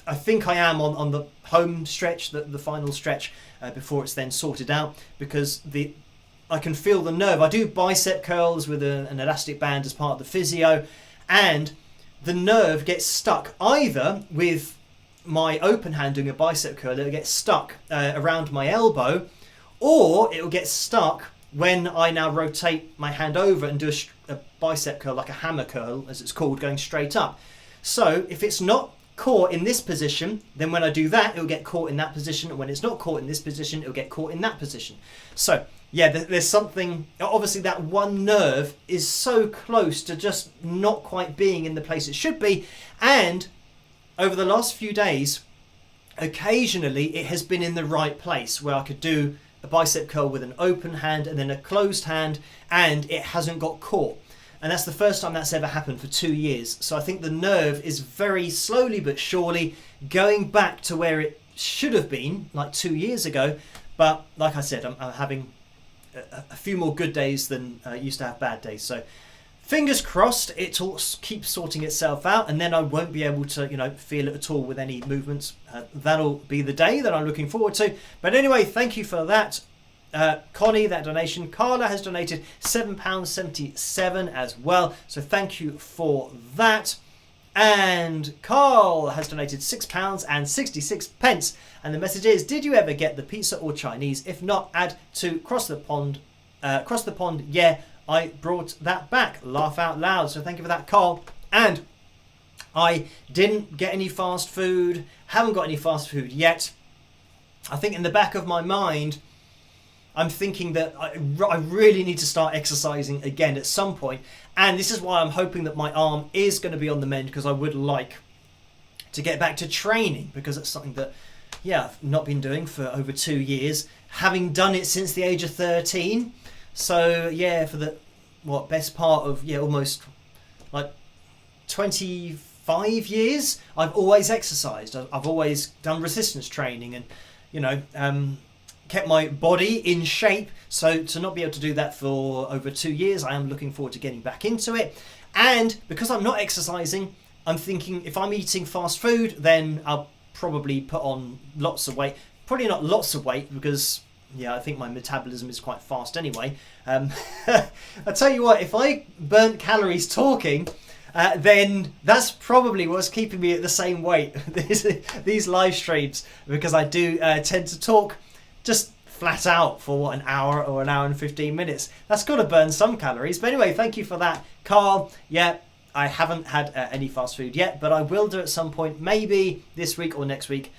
I think I am on the home stretch, the final stretch, before it's then sorted out, because I can feel the nerve. I do bicep curls with an elastic band as part of the physio, and the nerve gets stuck either with my open hand doing a bicep curl, it'll get stuck around my elbow, or it will get stuck when I now rotate my hand over and do a bicep curl, like a hammer curl as it's called, going straight up. So if it's not caught in this position, then when I do that, it'll get caught in that position, and when it's not caught in this position, it'll get caught in that position. So yeah, there's something, obviously that one nerve is so close to just not quite being in the place it should be, and over the last few days, occasionally it has been in the right place, where I could do a bicep curl with an open hand and then a closed hand, and it hasn't got caught. And that's the first time that's ever happened for 2 years. So I think the nerve is very slowly but surely going back to where it should have been like 2 years ago. But like I said, I'm having a few more good days than I used to have bad days. So fingers crossed it all keeps sorting itself out, and then I won't be able to feel it at all with any movements. That'll be the day that I'm looking forward to. But anyway, thank you for that Connie, that donation. Carla has donated £7.77 as well. So thank you for that. And Carl has donated £6.66. And the message is, did you ever get the pizza or Chinese? If not, add to Cross the Pond. Yeah, I brought that back. Laugh out loud. So thank you for that, Carl. And I didn't get any fast food. Haven't got any fast food yet. I think in the back of my mind, I'm thinking that I really need to start exercising again at some point. And this is why I'm hoping that my arm is going to be on the mend, because I would like to get back to training, because it's something that, yeah, I've not been doing for over 2 years, having done it since the age of 13. So, yeah, for the, best part of, almost like 25 years, I've always exercised. I've always done resistance training and, kept my body in shape. So to not be able to do that for over 2 years, I am looking forward to getting back into it. And because I'm not exercising, I'm thinking if I'm eating fast food, then I'll probably put on lots of weight. Probably not lots of weight, because I think my metabolism is quite fast anyway. I tell you what, if I burnt calories talking, then that's probably what's keeping me at the same weight, these live streams, because I do tend to talk just flat out for an hour or an hour and 15 minutes. That's got to burn some calories. But anyway, thank you for that, Carl. Yeah, I haven't had any fast food yet, but I will do at some point, maybe this week or next week,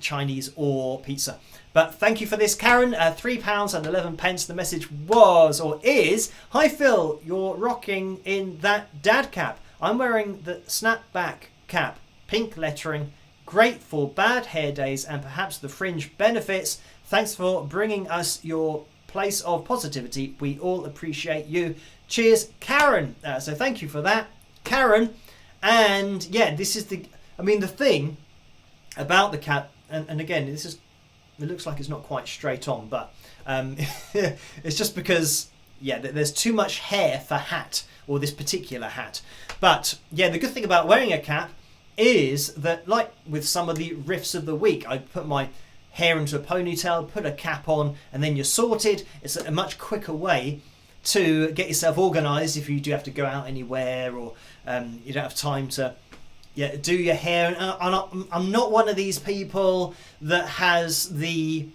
Chinese or pizza. But thank you for this, Karen. £3.11. The message was, or is, hi Phil, you're rocking in that dad cap. I'm wearing the snapback cap, pink lettering, great for bad hair days and perhaps the fringe benefits. Thanks for bringing us your place of positivity. We all appreciate you. Cheers, Karen. So thank you for that, Karen. And yeah, this is the thing about the cap, and again, it looks like it's not quite straight on, but it's just because, there's too much hair for hat, or this particular hat. But yeah, the good thing about wearing a cap is that, like with some of the riffs of the week, I put my hair into a ponytail, put a cap on, and then you're sorted. It's a much quicker way to get yourself organised if you do have to go out anywhere, or you don't have time to do your hair. And I'm not one of these people that has the,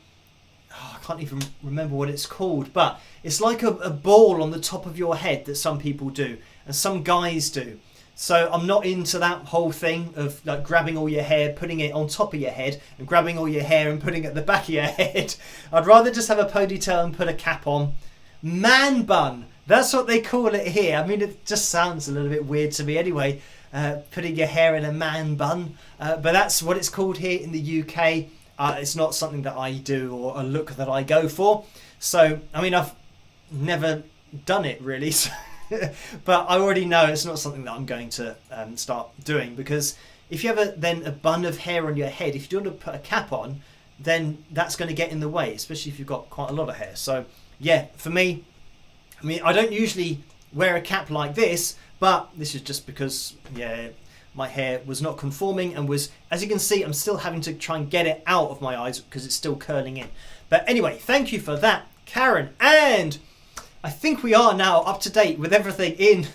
I can't even remember what it's called, but it's like a ball on the top of your head that some people do, and some guys do. So I'm not into that whole thing of like grabbing all your hair, putting it on top of your head, and grabbing all your hair and putting it at the back of your head. I'd rather just have a ponytail and put a cap on. Man bun, that's what they call it here. I mean, it just sounds a little bit weird to me anyway, putting your hair in a man bun. But that's what it's called here in the UK. It's not something that I do or a look that I go for. So, I mean, I've never done it really. So but I already know it's not something that I'm going to start doing, because if you have then a bun of hair on your head, if you don't want to put a cap on, then that's going to get in the way, especially if you've got quite a lot of hair. So yeah, for me, I don't usually wear a cap like this, but this is just because my hair was not conforming and was, as you can see, I'm still having to try and get it out of my eyes because it's still curling in. But anyway, thank you for that, Karen. And I think we are now up to date with everything in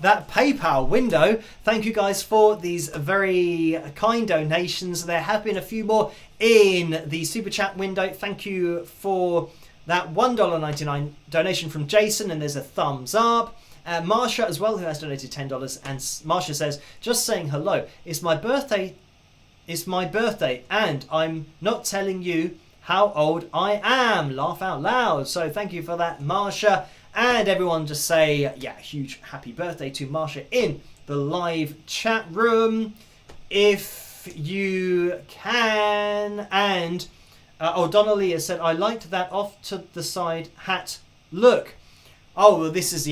that PayPal window. Thank you guys for these very kind donations. There have been a few more in the Super Chat window. Thank you for that $1.99 donation from Jason, and there's a thumbs up. Marsha as well, who has donated $10, and Marsha says, just saying hello. It's my birthday, and I'm not telling you how old I am. Laugh out loud. So thank you for that, Marsha. And everyone just say, huge happy birthday to Marsha in the live chat room, if you can. And Donnelly has said, I liked that off to the side hat look. Oh, well, this is,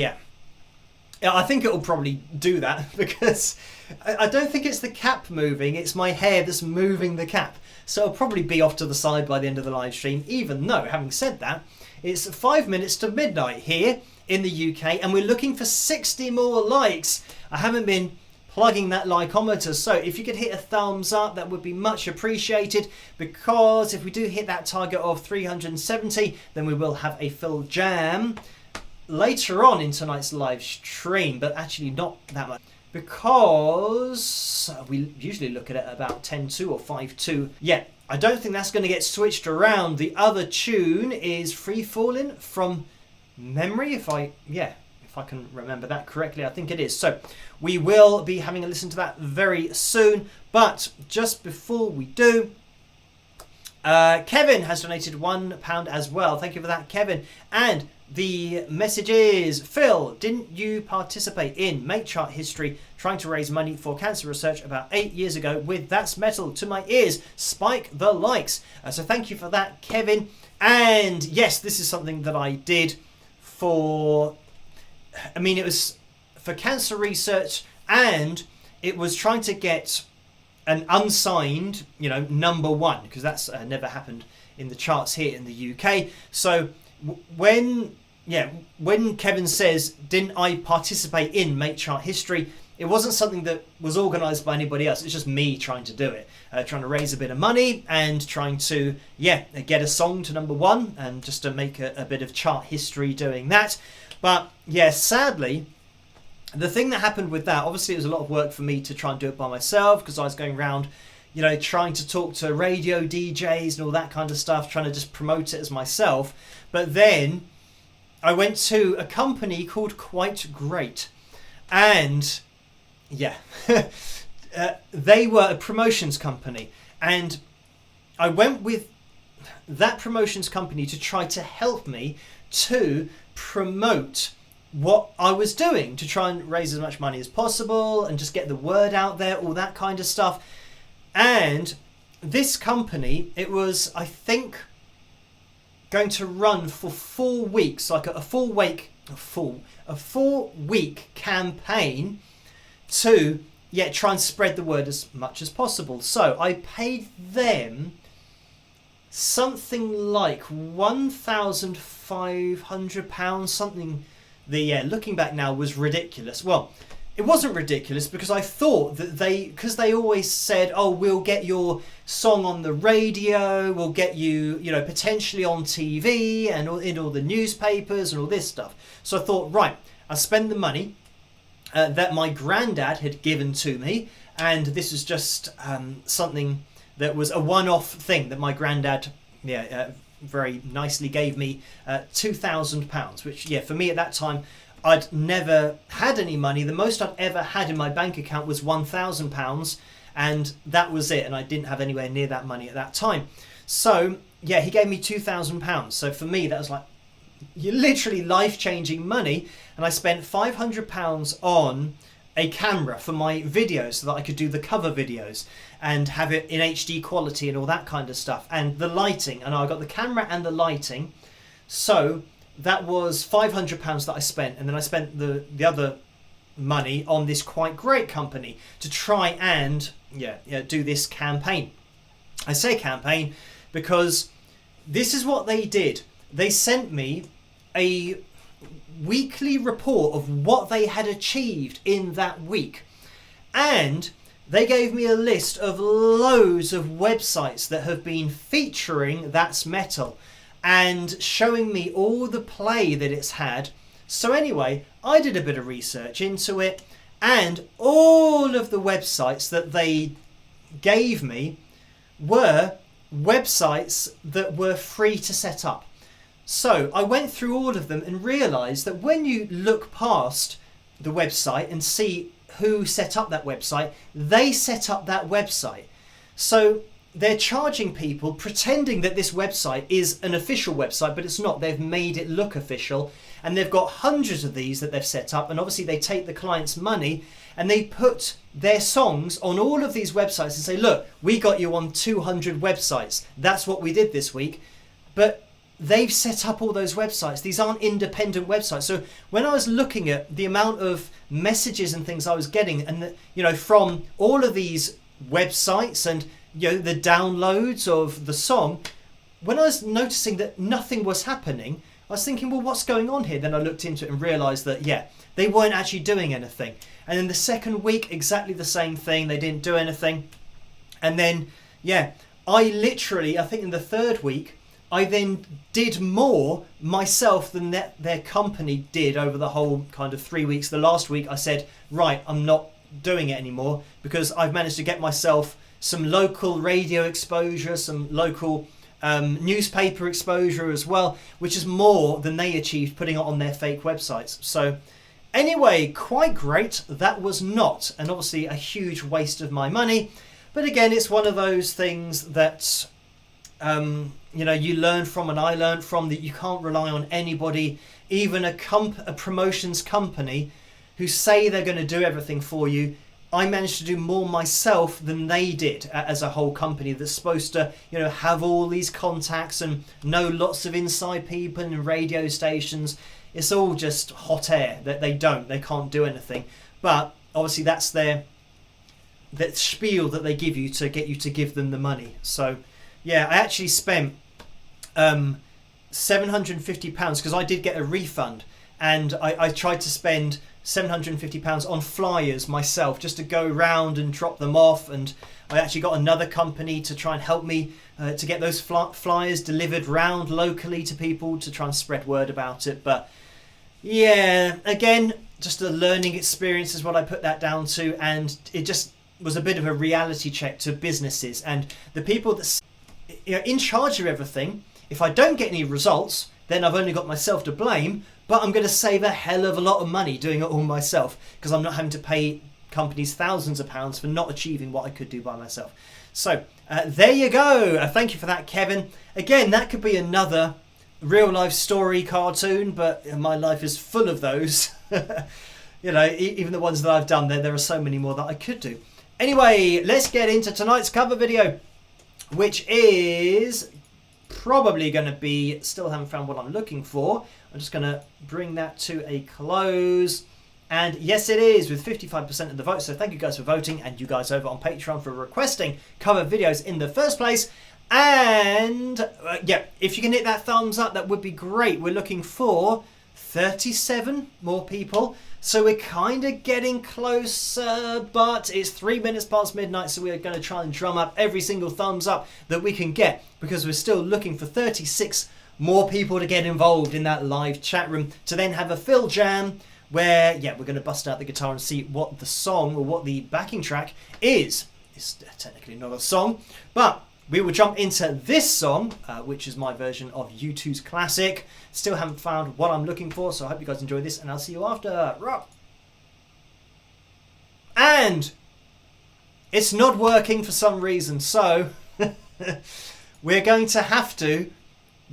I think it will probably do that, because I don't think it's the cap moving, it's my hair that's moving the cap. So it'll probably be off to the side by the end of the live stream, even though, having said that, it's 5 minutes to midnight here in the UK, and we're looking for 60 more likes. I haven't been plugging that likeometer. So if you could hit a thumbs up, that would be much appreciated, because if we do hit that target of 370, then we will have a full jam later on in tonight's live stream, but actually not that much, because we usually look at it about 10-2 or 5-2. Yeah, I don't think that's going to get switched around. The other tune is Free Fallin' from memory, if I can remember that correctly. I think it is. So we will be having a listen to that very soon. But just before we do, Kevin has donated £1 as well. Thank you for that, Kevin. And the message is, Phil, didn't you participate in Make Chart History trying to raise money for cancer research about 8 years ago with That's Metal to My Ears? Spike the likes. So thank you for that, Kevin. And yes, this is something that I did for, it was for cancer research, and it was trying to get an unsigned, #1, because that's never happened in the charts here in the UK. So when Kevin says, didn't I participate in Make Chart History, it wasn't something that was organised by anybody else. It's just me trying to do it, trying to raise a bit of money and trying to get a song to #1, and just to make a bit of chart history doing that. But yeah, sadly, the thing that happened with that, obviously it was a lot of work for me to try and do it by myself, because I was going around trying to talk to radio DJs and all that kind of stuff, trying to just promote it as myself. But then I went to a company called Quite Great, and they were a promotions company, and I went with that promotions company to try to help me to promote what I was doing, to try and raise as much money as possible and just get the word out there, all that kind of stuff. And this company, it was, I think, going to run for 4 weeks, like a 4-week campaign to try and spread the word as much as possible. So I paid them something like £1,500, something looking back now was ridiculous. Well, it wasn't ridiculous, because I thought that because they always said, oh, we'll get your song on the radio, we'll get you, potentially on TV and in all the newspapers and all this stuff. So I thought, right, I'll spend the money that my granddad had given to me, and this is just something that was a one-off thing that my granddad very nicely gave me, £2,000, which for me at that time, I'd never had any money. The most I'd ever had in my bank account was £1,000, and that was it, and I didn't have anywhere near that money at that time. So he gave me £2,000. So for me, that was like literally life-changing money, and I spent £500 on a camera for my videos so that I could do the cover videos and have it in HD quality and all that kind of stuff, and the lighting. And I got the camera and the lighting, so that was £500 that I spent. And then I spent the other money on this Quite Great company to try and do this campaign. I say campaign because this is what they did. They sent me a weekly report of what they had achieved in that week, and they gave me a list of loads of websites that have been featuring That's Metal and showing me all the play that it's had. So anyway, I did a bit of research into it, and all of the websites that they gave me were websites that were free to set up. So I went through all of them and realised that when you look past the website and see who set up that website, they set up that website. So they're charging people, pretending that this website is an official website, but it's not. They've made it look official, and they've got hundreds of these that they've set up, and obviously they take the client's money and they put their songs on all of these websites and say, look, we got you on 200 websites. That's what we did this week. But they've set up all those websites. These aren't independent websites. So when I was looking at the amount of messages and things I was getting, and from all of these websites and the downloads of the song, when I was noticing that nothing was happening, I was thinking, well, what's going on here? Then I looked into it and realised that, yeah, they weren't actually doing anything. And then the second week, exactly the same thing. They didn't do anything. And then, yeah, I think in the third week, I then did more myself than their company did over the whole kind of 3 weeks. The last week I said, right, I'm not doing it anymore because I've managed to get myself some local radio exposure, some local newspaper exposure as well, which is more than they achieved putting it on their fake websites. So anyway, quite great. That was not, and obviously a huge waste of my money. But again, it's one of those things that you learn from, and I learned from, that you can't rely on anybody, even a promotions company, who say they're going to do everything for you. I managed to do more myself than they did as a whole company that's supposed to, have all these contacts and know lots of inside people and radio stations. It's all just hot air. That they can't do anything. But obviously that's that spiel that they give you to get you to give them the money. So yeah, I actually spent £750 because I did get a refund, and I tried to spend £750 on flyers myself just to go round and drop them off, and I actually got another company to try and help me to get those flyers delivered round locally to people to try and spread word about it. But yeah, again, just a learning experience is what I put that down to, and it just was a bit of a reality check to businesses and the people that in charge of everything. If I don't get any results, then I've only got myself to blame, but I'm going to save a hell of a lot of money doing it all myself because I'm not having to pay companies thousands of pounds for not achieving what I could do by myself. So there you go. Thank you for that, Kevin. Again, that could be another real life story cartoon, but my life is full of those. Even the ones that I've done, there are so many more that I could do. Anyway, let's get into tonight's cover video, which is probably going to be, still haven't found what I'm looking for. I'm just going to bring that to a close. And yes, it is, with 55% of the vote. So thank you guys for voting, and you guys over on Patreon for requesting cover videos in the first place. And yeah, if you can hit that thumbs up, that would be great. We're looking for 37 more people. So we're kind of getting closer, but it's 3 minutes past midnight, so we're going to try and drum up every single thumbs up that we can get, because we're still looking for 36 more people to get involved in that live chat room to then have a fill jam where, yeah, we're going to bust out the guitar and see what the song or what the backing track is. It's technically not a song, but we will jump into this song, which is my version of U2's classic. Still haven't found what I'm looking for, so I hope you guys enjoy this, and I'll see you after. Rock. And it's not working for some reason, so we're going to have to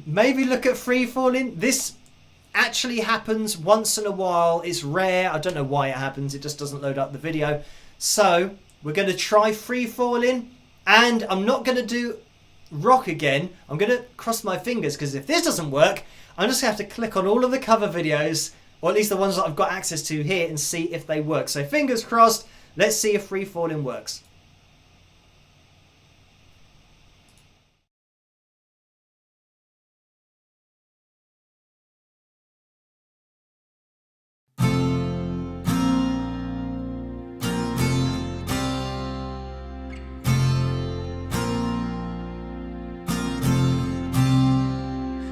maybe look at free falling. This actually happens once in a while. It's rare. I don't know why it happens. It just doesn't load up the video. So we're going to try free falling. And I'm not going to do rock again. I'm going to cross my fingers, because if this doesn't work, I'm just going to have to click on all of the cover videos, or at least the ones that I've got access to here, and see if they work. So fingers crossed. Let's see if free falling works.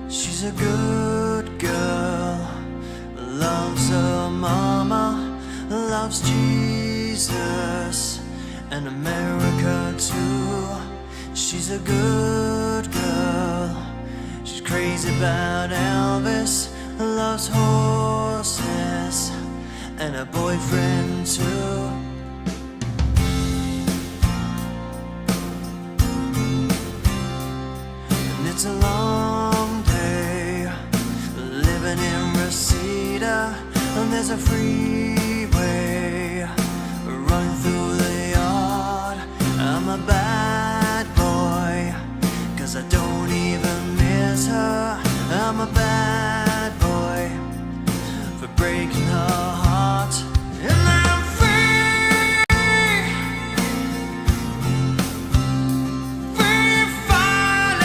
She's a good girl, loves her mama, loves Jesus and America too. She's a good girl, she's crazy about Elvis, loves horses and a boyfriend too. And it's a long day living in Reseda, and there's a freeway running through the yard. I'm a bad boy, 'cause I don't even miss her. I'm a bad boy for breaking her heart. And I'm free, free falling.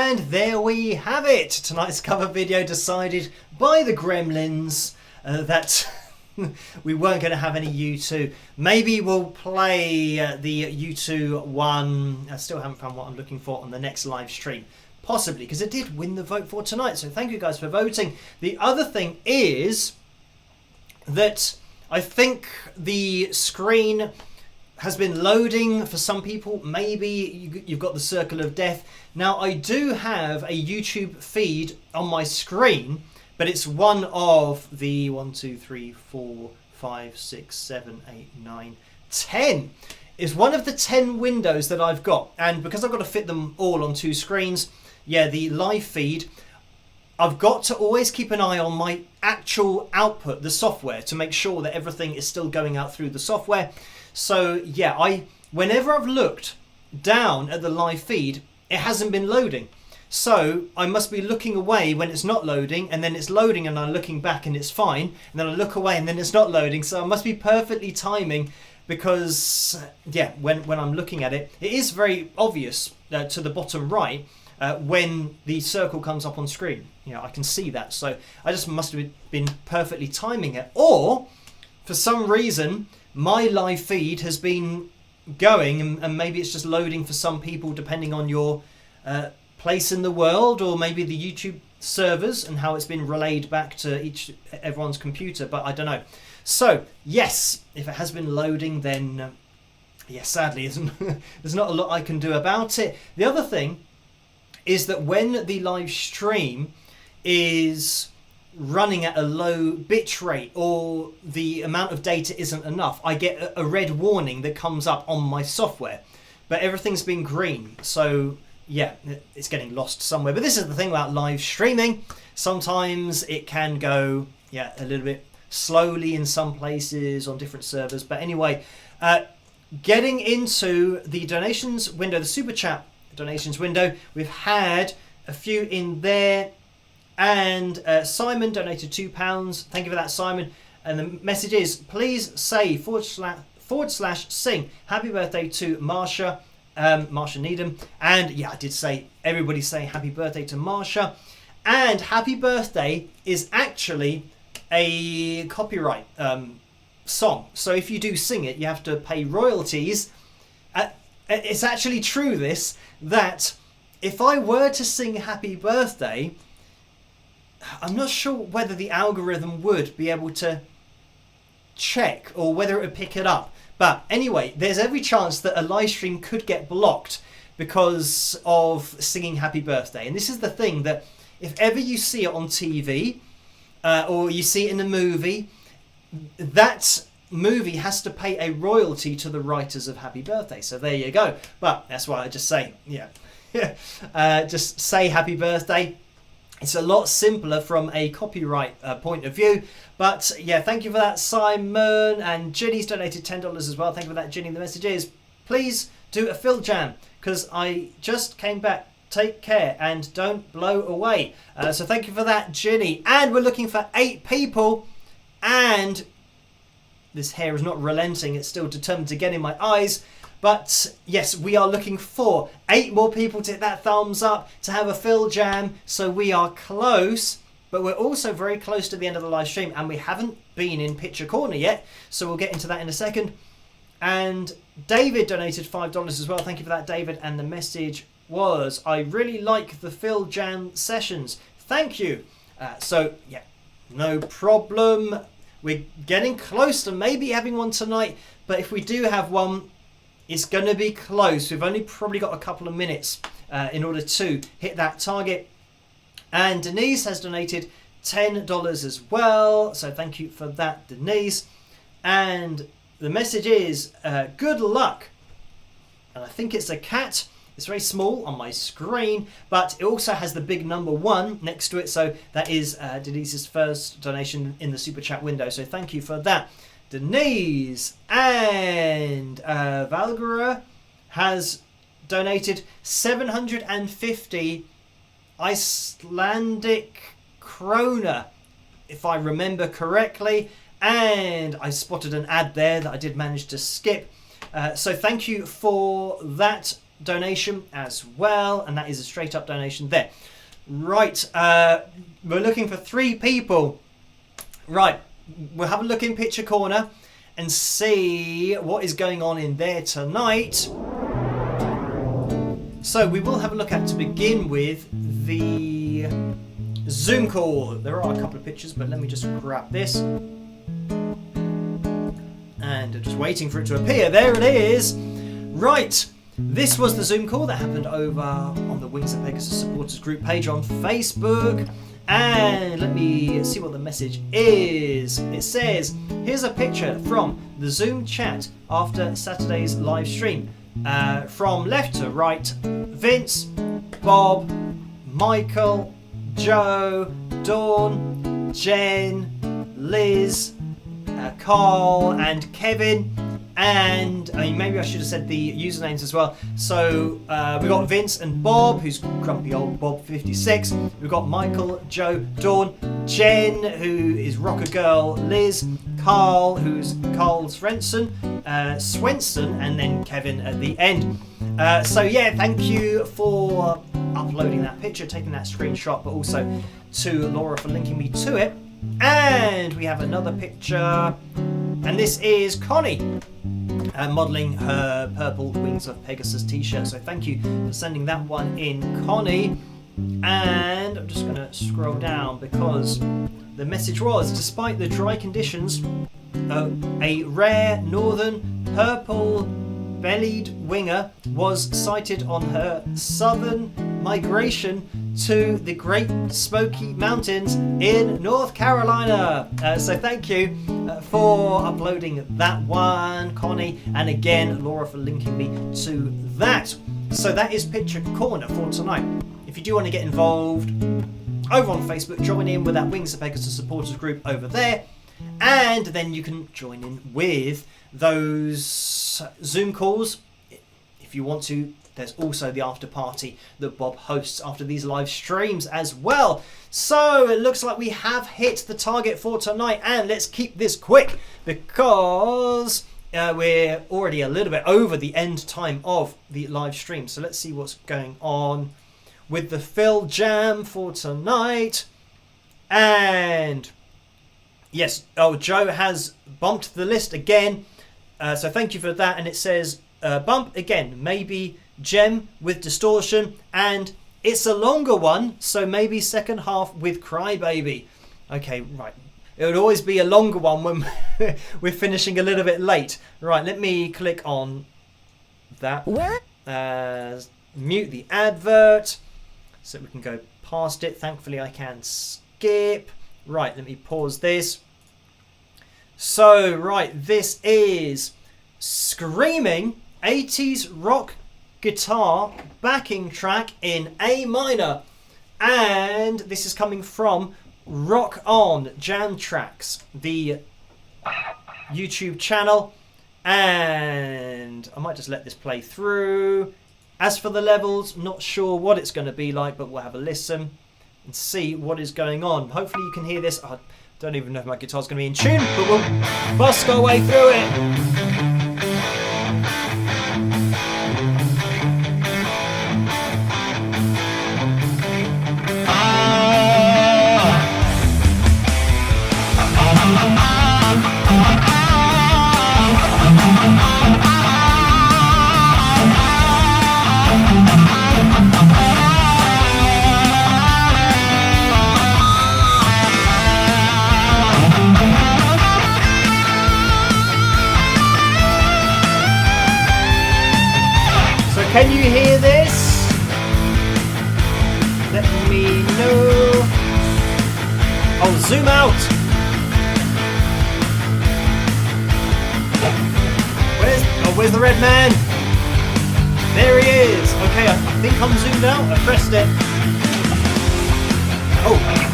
And there we have it. Tonight's cover video decided by the Gremlins that we weren't going to have any U2. Maybe we'll play the U2 one. I still haven't found what I'm looking for on the next live stream. Possibly, because it did win the vote for tonight. So thank you guys for voting. The other thing is that I think the screen has been loading for some people. Maybe you've got the circle of death. Now, I do have a YouTube feed on my screen, but it's one of the 1, 2, 3, 4, 5, 6, 7, 8, 9, 10. It's one of the 10 windows that I've got. And because I've got to fit them all on 2 screens, yeah, the live feed, I've got to always keep an eye on my actual output, the software, to make sure that everything is still going out through the software. So yeah, whenever I've looked down at the live feed, it hasn't been loading. So I must be looking away when it's not loading, and then it's loading and I'm looking back and it's fine, and then I look away and then it's not loading. So I must be perfectly timing, because yeah, when I'm looking at it, it is very obvious to the bottom right when the circle comes up on screen. You know, I can see that. So I just must have been perfectly timing it. Or for some reason, my live feed has been going, and maybe it's just loading for some people depending on your place in the world, or maybe the YouTube servers and how it's been relayed back to everyone's computer, but I don't know. So yes, if it has been loading, then yeah, sadly there's not a lot I can do about it. The other thing is that when the live stream is running at a low bit rate, or the amount of data isn't enough, I get a red warning that comes up on my software, but everything's been green. So yeah, it's getting lost somewhere. But this is the thing about live streaming. Sometimes it can go, yeah, a little bit slowly in some places on different servers. But anyway, getting into the donations window, the super chat donations window, we've had a few in there. And Simon donated £2. Thank you for that, Simon. And the message is, please say / sing happy birthday to Marsha, Marsha Needham. And yeah, I did say, everybody say happy birthday to Marsha. And happy birthday is actually a copyright song. So if you do sing it, you have to pay royalties. It's actually true, this, that if I were to sing happy birthday, I'm not sure whether the algorithm would be able to check or whether it would pick it up. But anyway, there's every chance that a live stream could get blocked because of singing happy birthday. And this is the thing, that if ever you see it on TV or you see it in a movie, that movie has to pay a royalty to the writers of happy birthday. So there you go. But that's why I just say, yeah, just say happy birthday. It's a lot simpler from a copyright point of view. But yeah, thank you for that, Simon. And Ginny's donated $10 as well. Thank you for that, Ginny. The message is, please do a Phil Jam, because I just came back. Take care and don't blow away. So thank you for that, Ginny. And we're looking for 8 people. And this hair is not relenting. It's still determined to get in my eyes. But yes, we are looking for 8 more people to hit that thumbs up, to have a Phil Jam. So we are close, but we're also very close to the end of the live stream, and we haven't been in Picture Corner yet. So we'll get into that in a second. And David donated $5 as well. Thank you for that, David. And the message was, I really like the Phil Jam sessions. Thank you. So yeah, no problem. We're getting close to maybe having one tonight, but if we do have one, it's going to be close. We've only probably got a couple of minutes in order to hit that target. And Denise has donated $10 as well. So thank you for that, Denise. And the message is, good luck. And I think it's a cat. It's very small on my screen, but it also has the big number 1 next to it. So that is Denise's first donation in the super chat window. So thank you for that, Denise. And Valgara has donated 750 Icelandic krona, if I remember correctly. And I spotted an ad there that I did manage to skip. So thank you for that, donation as well, and that is a straight up donation there. Right, we're looking for 3 people. Right, we'll have a look in Picture Corner and see what is going on in there tonight. So we will have a look at, to begin with, the Zoom call. There are a couple of pictures, but let me just grab this. And I'm just waiting for it to appear. There it is. Right. This was the Zoom call that happened over on the Wings of Pegasus supporters group page on Facebook. And let me see what the message is. It says, here's a picture from the Zoom chat after Saturday's live stream. From left to right, Vince, Bob, Michael, Joe, Dawn, Jen, Liz, Carl and Kevin, and maybe I should have said the usernames as well. So we got Vince and Bob, who's grumpy old Bob 56. We've got Michael, Joe, Dawn, Jen, who is Rocker Girl, Liz, Carl, who's Carl Swenson, and then Kevin at the end. So yeah, thank you for uploading that picture, taking that screenshot, but also to Laura for linking me to it. And we have another picture, and this is Connie modelling her purple Wings of Pegasus t-shirt. So thank you for sending that one in, Connie. And I'm just going to scroll down because the message was, despite the dry conditions, a rare northern purple-bellied winger was sighted on her southern migration to the Great Smoky Mountains in North Carolina. So thank you for uploading that one, Connie, and again Laura for linking me to that. So that is Picture Corner for tonight. If you do want to get involved over on Facebook, join in with that Wings of Pegasus supporters group over there, and then you can join in with those Zoom calls if you want to. There's also the after party that Bob hosts after these live streams as well. So it looks like we have hit the target for tonight, and let's keep this quick because we're already a little bit over the end time of the live stream. So let's see what's going on with the Phil Jam for tonight. And yes, Joe has bumped the list again. So thank you for that. And it says bump again, maybe Gem with Distortion, and it's a longer one, so maybe second half with Crybaby. Okay, right. It would always be a longer one when we're finishing a little bit late. Right, let me click on that. Where? Mute the advert so we can go past it. Thankfully, I can skip. Right, let me pause this. So, right, this is screaming 80s rock guitar backing track in A minor, and this is coming from Rock On Jam Tracks, the YouTube channel, and I might just let this play through. As for the levels, not sure what it's going to be like, but we'll have a listen and see what is going on. Hopefully you can hear this. I don't even know if my guitar's going to be in tune, but we'll bust our way through it. Can you hear this? Let me know. I'll zoom out. Where's the red man? There he is. Okay, I think I'm zoomed out. I pressed it. Oh.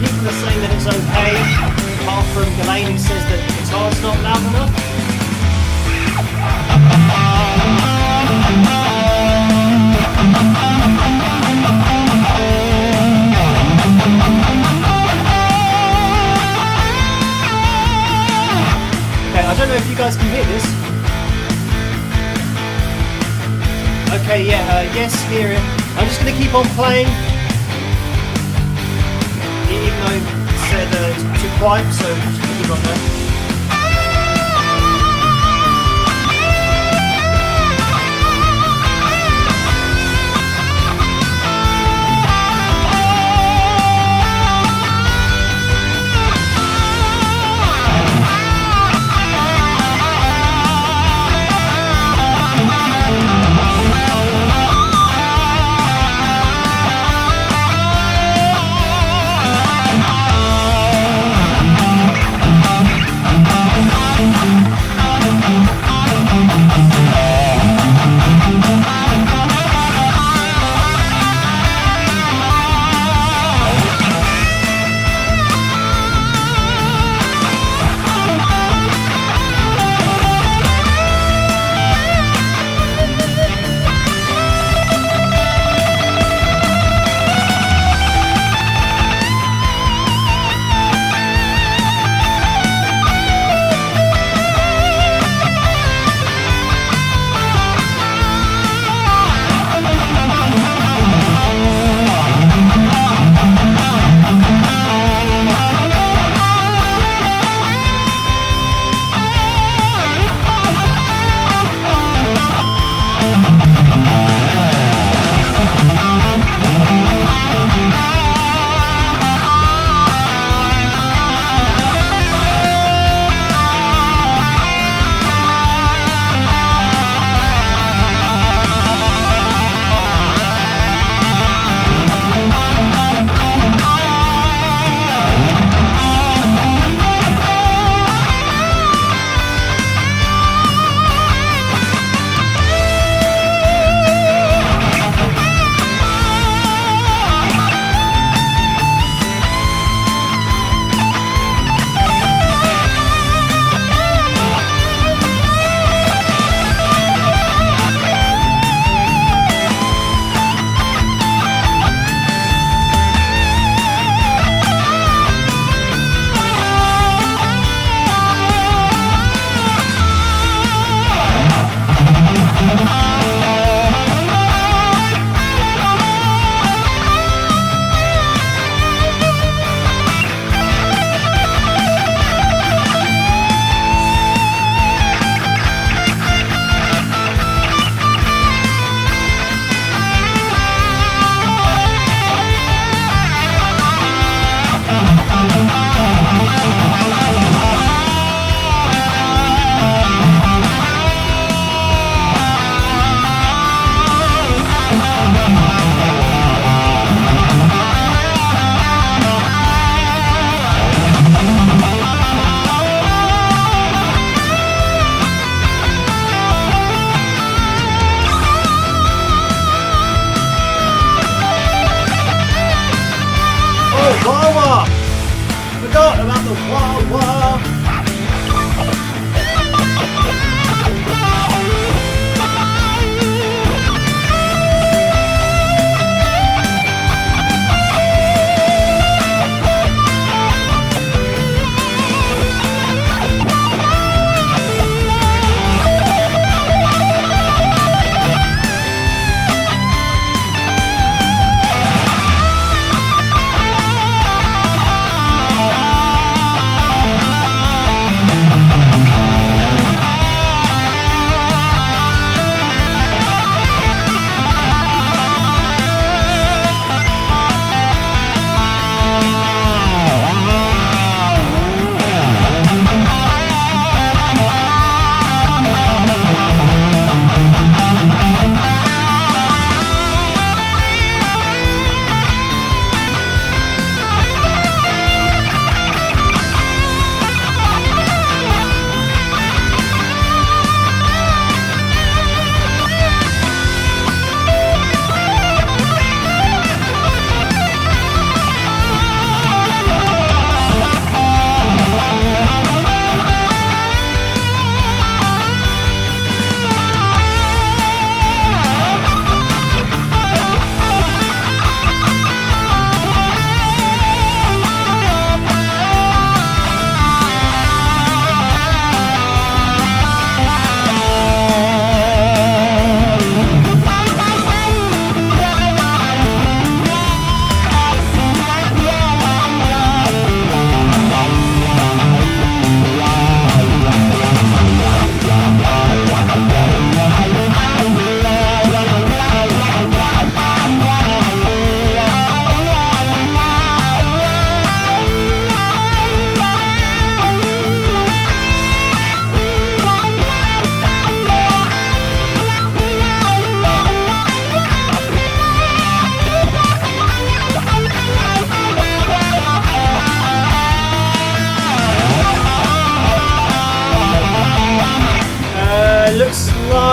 people are saying that it's okay, apart from Ghislaine, who says that the guitar's not loud enough. Okay, I don't know if you guys can hear this. Okay, yeah, yes, hear it. I'm just going to keep on playing, even though it said it's too quiet, so I'm just going to keep on there. wah-wah. Forgot about the wah-wah.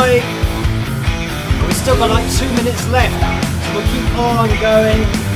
enjoy. We've still got like 2 minutes left, so we'll keep on going.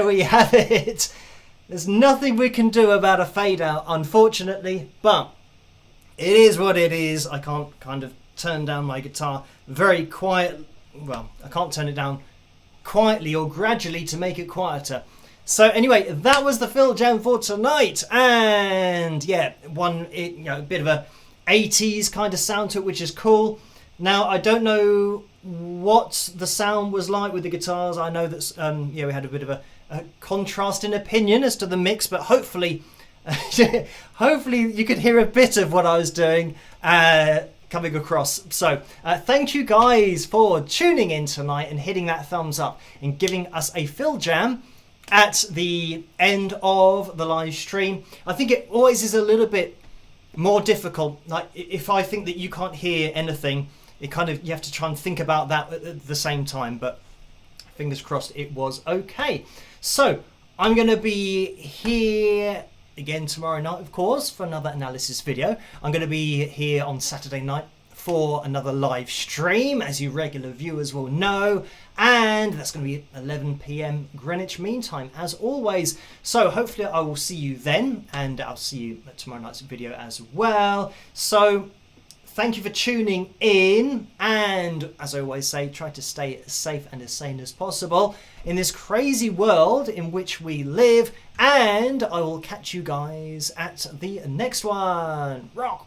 We have it. There's nothing we can do about a fade out, unfortunately, but it is what it is. I can't kind of turn down my guitar very quiet. Well, I can't turn it down quietly or gradually to make it quieter. So anyway, that was the fill jam for tonight, and yeah, a bit of a 80s kind of sound to it, which is cool. Now I don't know what the sound was like with the guitars. I know that we had a bit of a contrast in opinion as to the mix, but hopefully you could hear a bit of what I was doing coming across. So thank you guys for tuning in tonight and hitting that thumbs up and giving us a fill jam at the end of the live stream. I think it always is a little bit more difficult. Like if I think that you can't hear anything, it kind of, you have to try and think about that at the same time, but fingers crossed it was okay. So I'm going to be here again tomorrow night, of course, for another analysis video. I'm going to be here on Saturday night for another live stream, as you regular viewers will know, and that's going to be 11 p.m. Greenwich Mean Time, as always. So hopefully I will see you then, and I'll see you at tomorrow night's video as well. So thank you for tuning in, and as I always say, try to stay as safe and as sane as possible in this crazy world in which we live, and I will catch you guys at the next one. Rock!